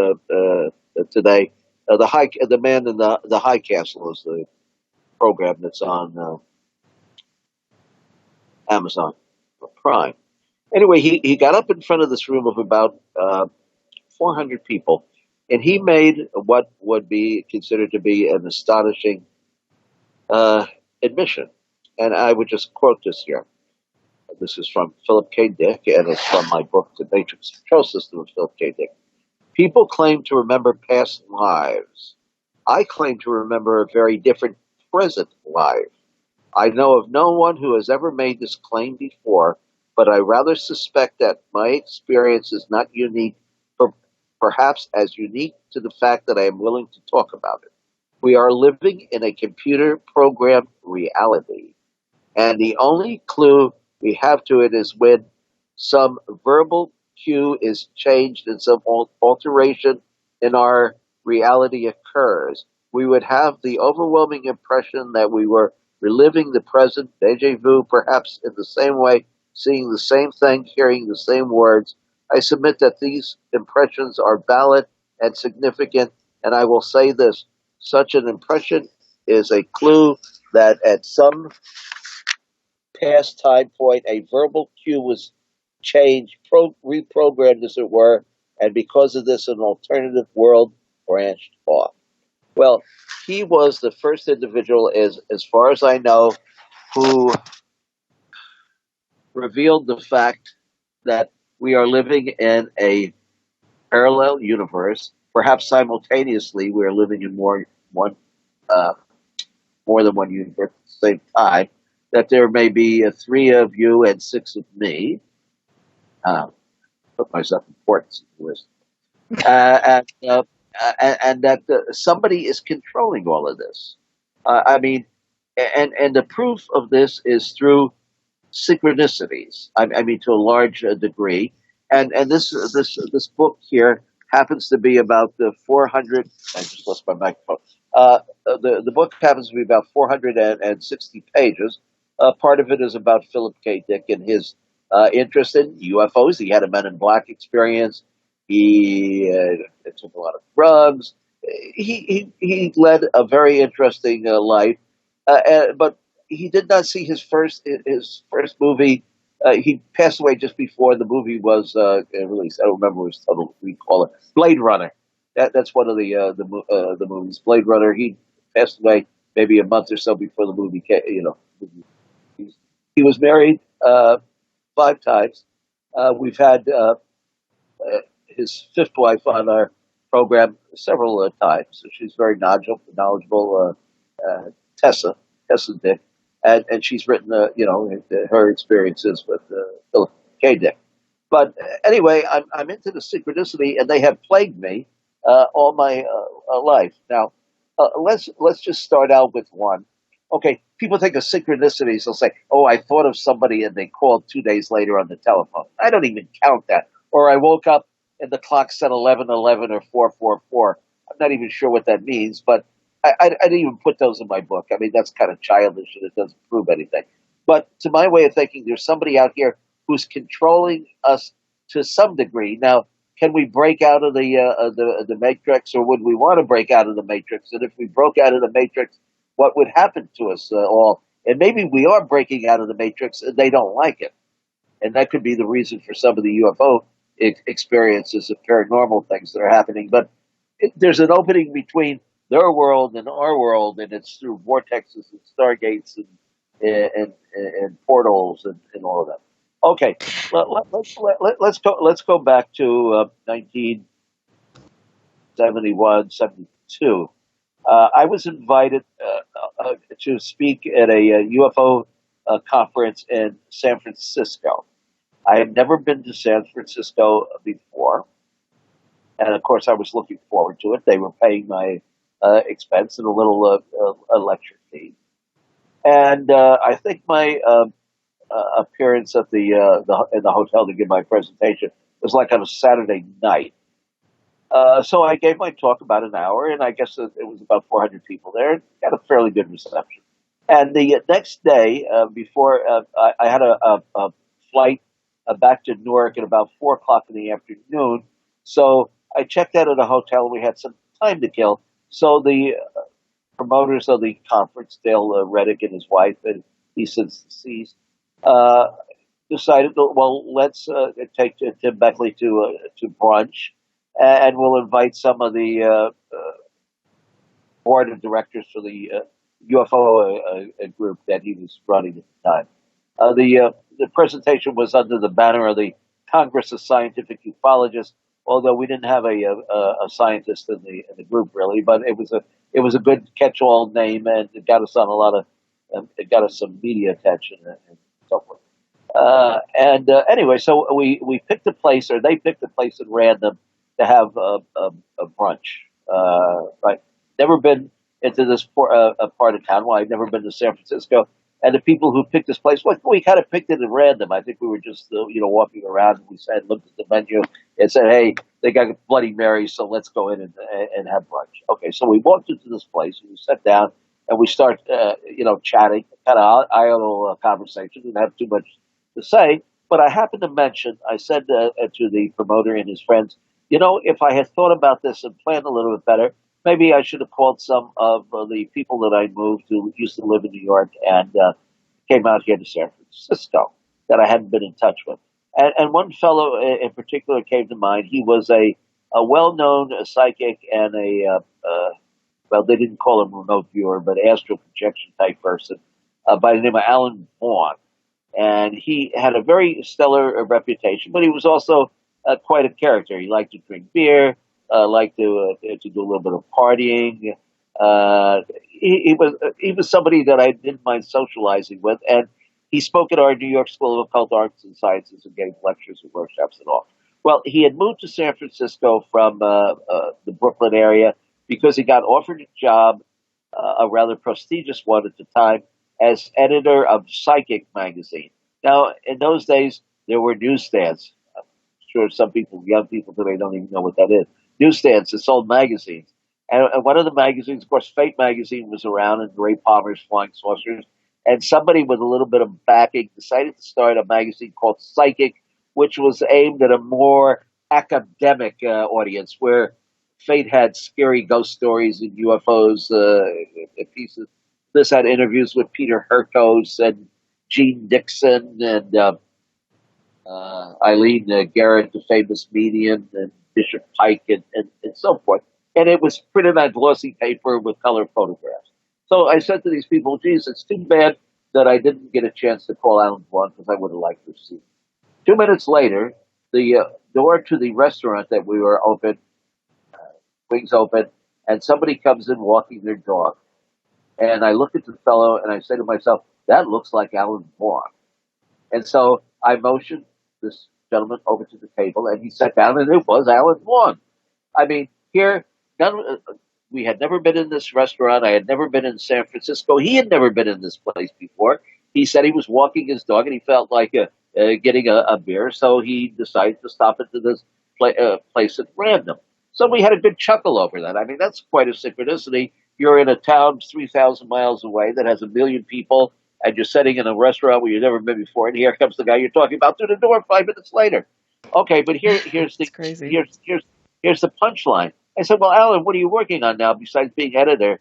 today. The Man in the High Castle is the program that's on Amazon Prime. Anyway, he got up in front of this room of about 400 people, and he made what would be considered to be an astonishing admission. And I would just quote this here. This is from Philip K. Dick, and it's from my book, The Matrix Control System of Philip K. Dick. People claim to remember past lives. I claim to remember a very different present life. I know of no one who has ever made this claim before, but I rather suspect that my experience is not unique, perhaps as unique to the fact that I am willing to talk about it. We are living in a computer-programmed reality, and the only clue we have to it is when some verbal cue is changed and some alteration in our reality occurs. We would have the overwhelming impression that we were reliving the present, deja vu, perhaps in the same way, seeing the same thing, hearing the same words. I submit that these impressions are valid and significant, and I will say this. Such an impression is a clue that at some past time point, a verbal cue was changed, reprogrammed, as it were, and because of this, an alternative world branched off. Well, he was the first individual, as far as I know, who revealed the fact that we are living in a parallel universe. Perhaps simultaneously, we are living in more than one universe at the same time. That there may be 3 of you and 6 of me. Put myself importance in the list. And that somebody is controlling all of this. I mean, and the proof of this is through synchronicities. I mean, to a large degree. And this book here happens to be about the 400. I just lost my microphone. The book happens to be about 460 pages. Part of it is about Philip K. Dick and his interest in UFOs. He had a Men in Black experience. He took a lot of drugs. He led a very interesting life, but he did not see his first movie. He passed away just before the movie was released. I don't remember what we call it. Blade Runner. That's one of the movies. Blade Runner. He passed away maybe a month or so before the movie came. He was married 5 times. We've had his 5th wife on our program several times. She's very knowledgeable, Tessa Dick, and she's written, her experiences with Philip K. Dick. But anyway, I'm into the synchronicity, and they have plagued me all my life. Now, let's just start out with one. Okay, people think of synchronicities. They'll say, "Oh, I thought of somebody," and they called 2 days later on the telephone. I don't even count that. Or I woke up and the clock said 11:11 or 4:44. I'm not even sure what that means, but I didn't even put those in my book. I mean, that's kind of childish and it doesn't prove anything. But to my way of thinking, there's somebody out here who's controlling us to some degree. Now, can we break out of the matrix, or would we want to break out of the matrix? And if we broke out of the matrix, what would happen to us all? And maybe we are breaking out of the matrix and they don't like it. And that could be the reason for some of the UFO experiences of paranormal things that are happening. But there's an opening between their world and our world, and it's through vortexes and stargates and portals and all of that. Okay, let's go back to 1971, 72. I was invited to speak at a UFO conference in San Francisco. I had never been to San Francisco before, and of course I was looking forward to it. They were paying my expense and a little lecture fee, and I think my appearance at in the hotel to give my presentation was like on a Saturday night. So I gave my talk about an hour, and I guess it was about 400 people there. Got a fairly good reception. And the next day, before I had a flight back to Newark at about 4 o'clock in the afternoon. So I checked out at a hotel. We had some time to kill. So the promoters of the conference, Dale Reddick and his wife, and he's since deceased, decided, well, let's take Tim Beckley to brunch, and we'll invite some of the board of directors for the UFO group that he was running at the time. The presentation was under the banner of the Congress of Scientific Ufologists, although we didn't have a scientist in the group really, but it was a good catch-all name, and it got us on a lot of it got us some media attention and so forth. Anyway, so we picked a place, or they picked a place at random to have a brunch. Right, never been into this part of town. Well, I've never been to San Francisco. And the people who picked this place, well, we kind of picked it at random. I think we were just, walking around, and we said, looked at the menu and said, hey, they got Bloody Mary, so let's go in and have brunch. Okay, so we walked into this place, and we sat down, and we start, chatting, kind of idle conversation, didn't have too much to say. But I happened to mention, I said to the promoter and his friends, if I had thought about this and planned a little bit better, maybe I should have called some of the people that I moved who used to live in New York and came out here to San Francisco that I hadn't been in touch with. And one fellow in particular came to mind. He was a well-known psychic and well, they didn't call him remote viewer, but astral projection type person by the name of Alan Vaughn. And he had a very stellar reputation, but he was also quite a character. He liked to drink beer. Like to do a little bit of partying. He was somebody that I didn't mind socializing with, and he spoke at our New York School of Occult Arts and Sciences and gave lectures and workshops and all. Well, he had moved to San Francisco from the Brooklyn area because he got offered a job, a rather prestigious one at the time, as editor of Psychic magazine. Now, in those days, there were newsstands. I'm sure some people, young people today, don't even know what that is. Newsstands that sold magazines. And one of the magazines, of course, Fate magazine was around, and Ray Palmer's Flying Saucers. And somebody with a little bit of backing decided to start a magazine called Psychic, which was aimed at a more academic audience, where Fate had scary ghost stories and UFOs pieces. This had interviews with Peter Herkos and Gene Dixon and Eileen Garrett, the famous medium, and Bishop Pike, and so forth. And it was printed on glossy paper with color photographs. So I said to these people, geez, it's too bad that I didn't get a chance to call Alan Vaughn, because I would have liked to see him. 2 minutes later, the door to the restaurant that we were open, wings open, and somebody comes in walking their dog. And I look at the fellow and I say to myself, that looks like Alan Vaughn. And so I motioned this gentleman over to the table, and he sat down, and it was Alan Vaughn. I mean, here, we had never been in this restaurant. I had never been in San Francisco. He had never been in this place before. He said he was walking his dog, and he felt like getting a beer, so he decided to stop into this place at random. So we had a good chuckle over that. I mean, that's quite a synchronicity. You're in a town 3,000 miles away that has 1 million people, and you're sitting in a restaurant where you've never been before, and here comes the guy you're talking about through the door 5 minutes later. Okay, but here's the punchline. I said, well, Alan, what are you working on now besides being editor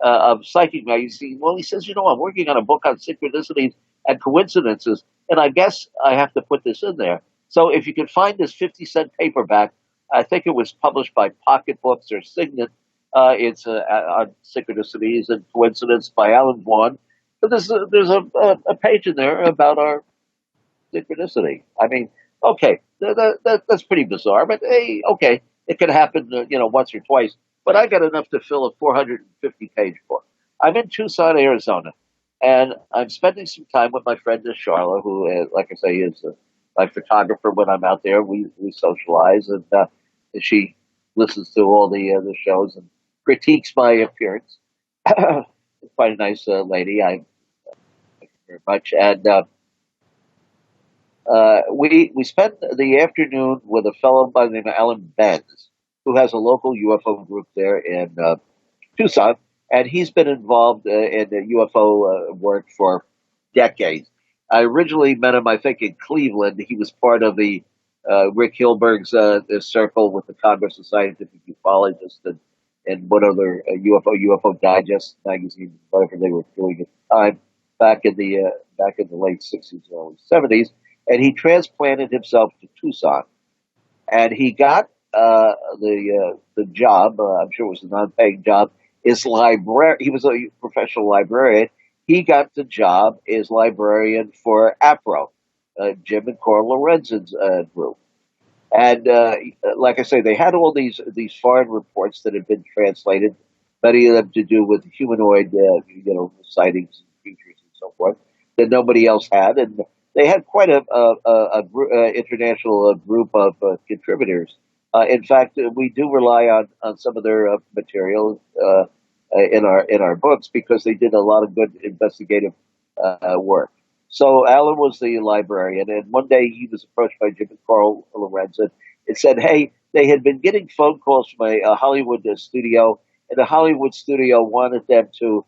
of Psychic magazine? Well, he says, I'm working on a book on synchronicities and coincidences, and I guess I have to put this in there. So if you could find this 50-cent paperback, I think it was published by Pocket Books or Signet. It's on synchronicities and coincidence by Alan Vaughn. But there's a page in there about our synchronicity. I mean, okay, that's pretty bizarre, but hey, okay, it could happen, once or twice. But I got enough to fill a 450-page book. I'm in Tucson, Arizona, and I'm spending some time with my friend Charlotte, who, like I say, is my photographer. When I'm out there, we socialize, and she listens to all the shows and critiques my appearance. Quite a nice lady. I like her very much. And we spent the afternoon with a fellow by the name of Alan Benz. who has a local UFO group there in Tucson, and he's been involved in UFO work for decades. I originally met him, I think, in Cleveland. He was part of the Rick Hilberg's circle with the Congress of Scientific Ufologists and what other UFO Digest magazine, whatever they were doing at the time, back in the late 60s, early 70s. And he transplanted himself to Tucson, and he got the job. I'm sure it was a non-paying job. He was a professional librarian. He got the job as librarian for APRO, Jim and Carl Lorenzen's group. And like I say, they had all these foreign reports that had been translated, many of them to do with humanoid, sightings and features and so forth, that nobody else had. And they had quite a international group of contributors. In fact, we do rely on some of their material in our books because they did a lot of good investigative work. So Alan was the librarian, and one day he was approached by Jim and Carl Lorenzen and said, hey, they had been getting phone calls from a Hollywood studio, and the Hollywood studio wanted them to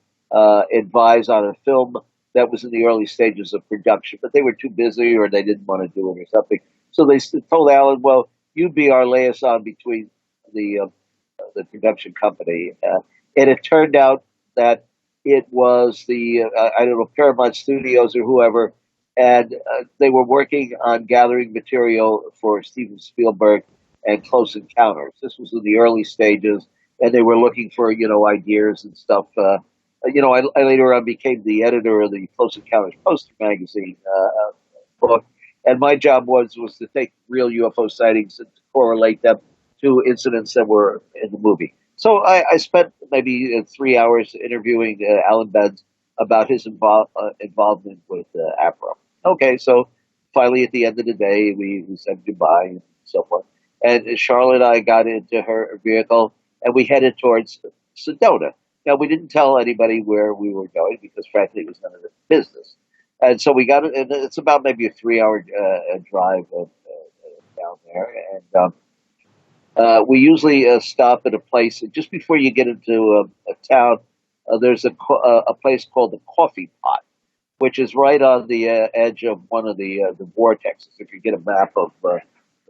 advise on a film that was in the early stages of production, but they were too busy or they didn't want to do it or something. So they told Alan, well, you'd be our liaison between the production company. And it turned out that it was the, Paramount Studios or whoever, and they were working on gathering material for Steven Spielberg and Close Encounters. This was in the early stages, and they were looking for, ideas and stuff. I later on became the editor of the Close Encounters poster magazine book, and my job was to take real UFO sightings and to correlate them to incidents that were in the movie. So I spent maybe 3 hours interviewing Alan Benz about his involvement with APRO. Okay, so finally at the end of the day, we said goodbye and so forth. And Charlotte and I got into her vehicle, and we headed towards Sedona. Now, we didn't tell anybody where we were going because, frankly, it was none of their business. And so we got it, and it's about maybe a 3-hour drive down there. And we usually stop at a place just before you get into a town. There's a place called the Coffee Pot, which is right on the edge of one of the vortexes. If you get a map of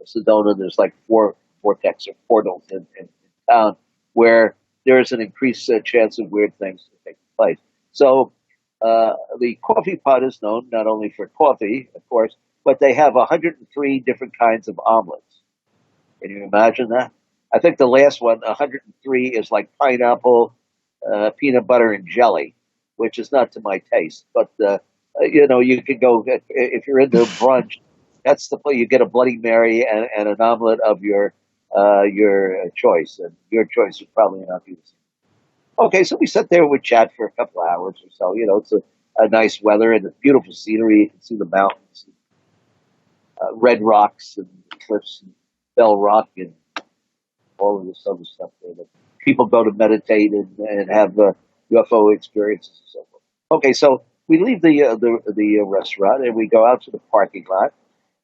Sedona, there's like 4 vortexes or portals in town where there is an increased chance of weird things to take place. So the Coffee Pot is known not only for coffee, of course, but they have 103 different kinds of omelets. Can you imagine that? I think the last one, 103, is like pineapple, peanut butter, and jelly, which is not to my taste. But, you could go, if you're into brunch, that's the place. You get a Bloody Mary and an omelet of your choice. And your choice would probably not be the same. Okay, so we sat there and we chat for a couple of hours or so. It's a nice weather and it's beautiful scenery. You can see the mountains, and, red rocks and cliffs and Bell Rock and all of this other stuff there that people go to meditate and have UFO experiences and so forth. Okay, so we leave the restaurant and we go out to the parking lot,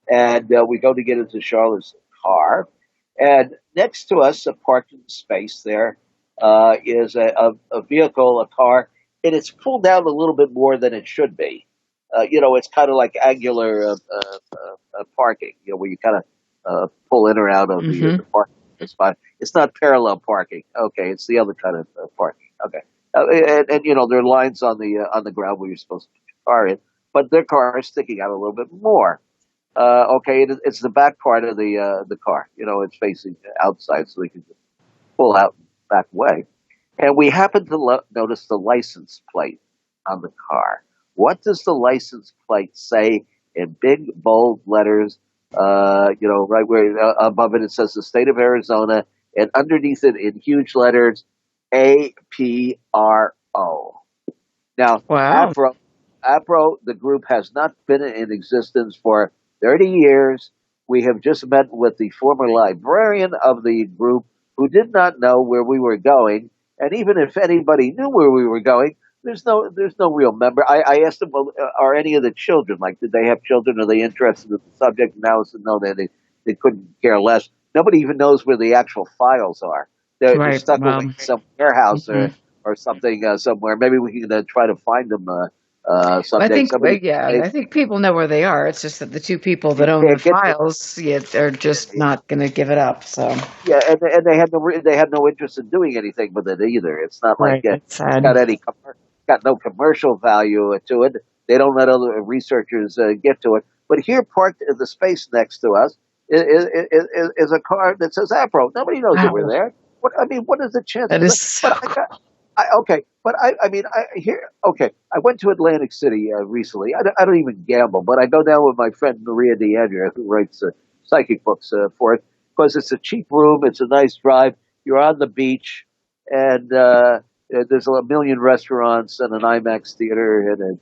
and we go to get into Charlotte's car, and next to us, a parking space there, is a vehicle, a car, and it's pulled down a little bit more than it should be. It's kind of like angular parking, where you kind of pull in or out of the parking spot. It's not parallel parking. Okay, it's the other kind of parking. Okay, and there are lines on the ground where you're supposed to put your car in, but their car is sticking out a little bit more. Okay, it's the back part of the car. It's facing outside, so they can just pull out back way. And we happen to notice the license plate on the car. What does the license plate say in big, bold letters? Right where above it says the state of Arizona, and underneath it in huge letters, APRO. Now, wow. APRO, the group, has not been in existence for 30 years. We have just met with the former librarian of the group who did not know where we were going. And even if anybody knew where we were going, there's no real member. I asked them, well, are any of the children, did they have children? Are they interested in the subject? And Alice said, no, they couldn't care less. nobody even knows where the actual files are. They're stuck away in some warehouse or something somewhere. Maybe we can try to find them someday. I think people know where they are. It's just that the two people that own the files are just not going to give it up. So and they had no interest in doing anything with it either. It's not like it's got no commercial value to it. They don't let other researchers get to it. But here, parked in the space next to us, is a car that says Apro. Nobody knows that we're there. What is the chance? That is. I went to Atlantic City recently. I don't even gamble, but I go down with my friend Maria DeAndrea, who writes psychic books for it, because it's a cheap room, it's a nice drive. You're on the beach, and there's a million restaurants and an IMAX theater, and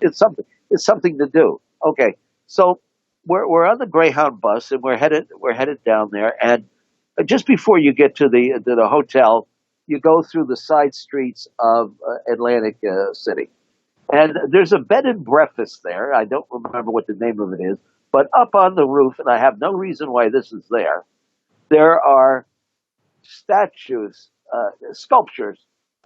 it's something to do. Okay, so we're on the Greyhound bus, and we're headed down there, and just before you get to the hotel, you go through the side streets of Atlantic City. And there's a bed and breakfast there. I don't remember what the name of it is. But up on the roof, and I have no reason why this is there are sculptures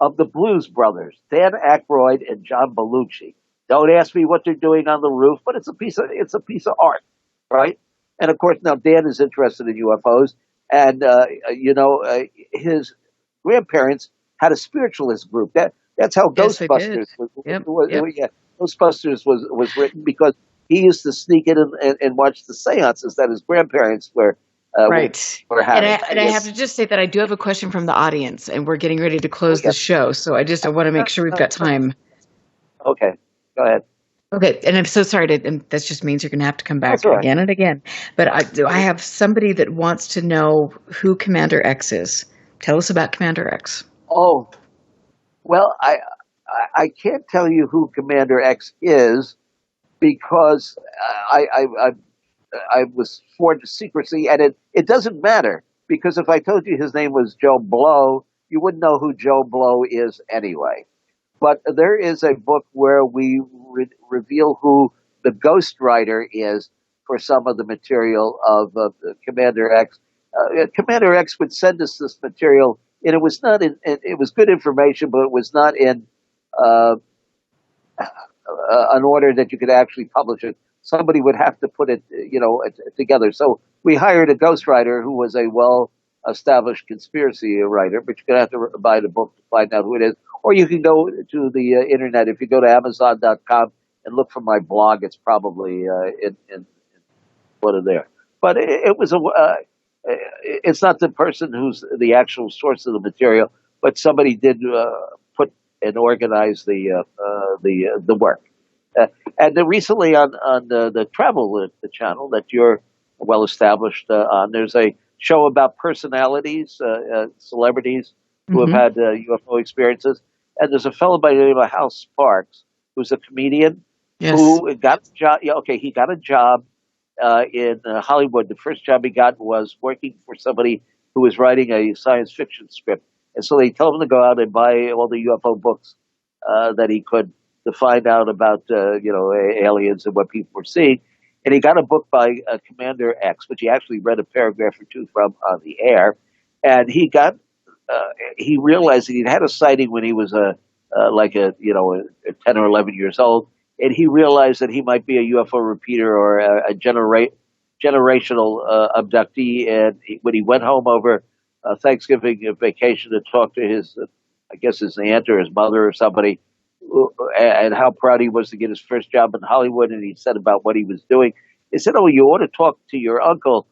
of the Blues Brothers, Dan Aykroyd and John Belushi. Don't ask me what they're doing on the roof, but it's a piece of art, right? And of course, now Dan is interested in UFOs, and his grandparents had a spiritualist group. That's how Ghostbusters Ghostbusters was written, because he used to sneak in and watch the seances that his grandparents were having. And I have to just say that I do have a question from the audience, and we're getting ready to close the show, so I want to make sure we've got time. Okay, go ahead. Okay, and I'm so sorry, and that just means you're going to have to come back again and again. But I have somebody that wants to know who Commander X is. Tell us about Commander X. Oh, well, I can't tell you who Commander X is, because I was sworn to secrecy, and it doesn't matter, because if I told you his name was Joe Blow, you wouldn't know who Joe Blow is anyway. But there is a book where we reveal who the ghostwriter is for some of the material of Commander X. Commander X would send us this material, and it was not it was good information, but it was not in an order that you could actually publish it. Somebody would have to put it, together. So we hired a ghostwriter who was a well-established conspiracy writer, but you're going to have to buy the book to find out who it is. Or you can go to the internet. If you go to Amazon.com and look for my blog, it's probably in one of there. But it was it's not the person who's the actual source of the material, but somebody did put and organize the work. And recently on the Travel channel that you're well established on, there's a show about personalities, celebrities who have had UFO experiences. And there's a fellow by the name of Hal Sparks, who's a comedian who got a job. He got a job in Hollywood. The first job he got was working for somebody who was writing a science fiction script. And so they told him to go out and buy all the UFO books that he could, to find out about, aliens and what people were seeing. And he got a book by Commander X, which he actually read a paragraph or two from on the air. And he realized that he'd had a sighting when he was 10 or 11 years old. And he realized that he might be a UFO repeater or a generational abductee. And when he went home over Thanksgiving vacation to talk to his aunt or his mother or somebody, and how proud he was to get his first job in Hollywood, and he said about what he was doing. He said, "Oh, you ought to talk to your uncle,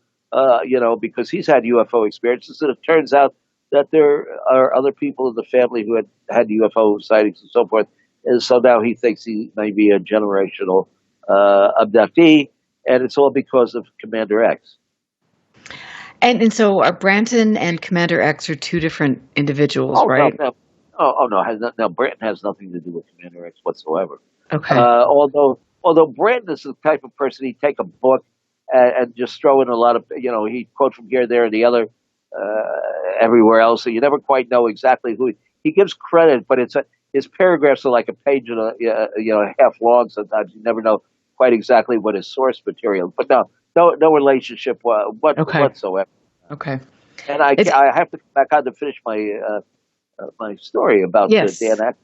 because he's had UFO experiences." And it turns out that there are other people in the family who had UFO sightings and so forth. And so now he thinks he may be a generational abductee, and it's all because of Commander X. And so Branton and Commander X are two different individuals, right? No, Branton has nothing to do with Commander X whatsoever. Okay. Although Branton is the type of person, he'd take a book and just throw in a lot of, he'd quote from here, there, and the other, everywhere else. So you never quite know exactly who he gives credit, but his paragraphs are like a page and a half long. Sometimes you never know quite exactly what his source material. But no relationship whatsoever. Okay. And I have to come back on to finish my story about Dan Aykroyd.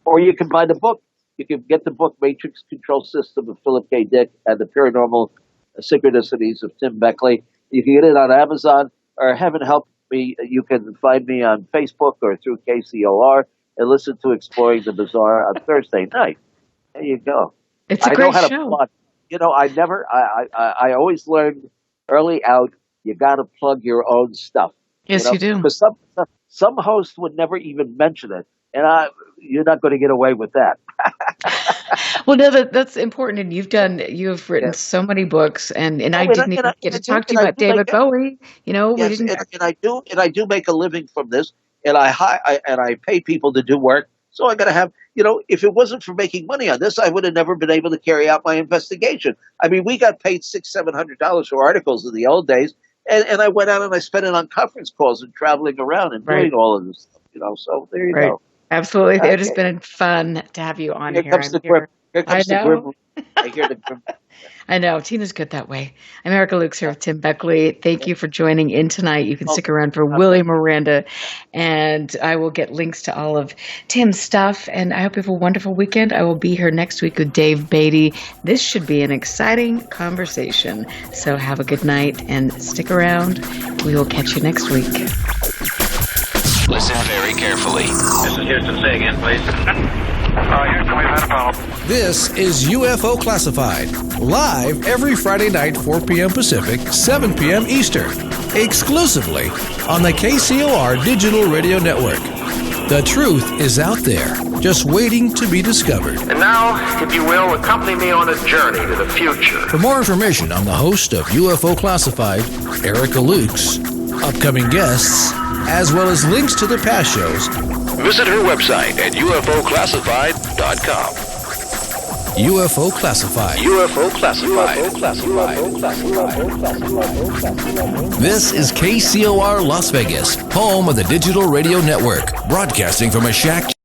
Or you can buy the book. You can get the book Matrix Control System of Philip K. Dick and the Paranormal Synchronicities of Tim Beckley. You can get it on Amazon, or heaven help me, you can find me on Facebook or through KCOR and listen to Exploring the Bizarre on Thursday night. There you go. It's a great show. Plug. I always learned early out, you got to plug your own stuff. Yes, you do. Because some hosts would never even mention it, and you're not going to get away with that. Well, no, that's important, and you've written so many books, and I didn't even get to talk to you about David Bowie. Yes, and I do make a living from this, and I pay people to do work. So I got to have, if it wasn't for making money on this, I would have never been able to carry out my investigation. I mean, we got paid $600-700 for articles in the old days, and I went out and I spent it on conference calls and traveling around and doing all of this stuff. So there you go. Absolutely. It has been fun to have you on here. Here comes the grim. I hear the grim. I know. Tina's good that way. I'm Erica Lukes here with Tim Beckley. Thank you for joining in tonight. You can stick around for Willie Miranda, and I will get links to all of Tim's stuff, and I hope you have a wonderful weekend. I will be here next week with Dave Beatty. This should be an exciting conversation, so have a good night and stick around. We will catch you next week. Listen very carefully. This is Houston. Say again, please. Houston, we've had a problem. This is UFO Classified, live every Friday night, 4 p.m. Pacific, 7 p.m. Eastern, exclusively on the KCOR Digital Radio Network. The truth is out there, just waiting to be discovered. And now, if you will, accompany me on a journey to the future. For more information on the host of UFO Classified, Erica Lukes, upcoming guests, as well as links to the past shows, visit her website at ufoclassified.com. UFO Classified. UFO Classified. This is KCOR Las Vegas, home of the Digital Radio Network, broadcasting from a shack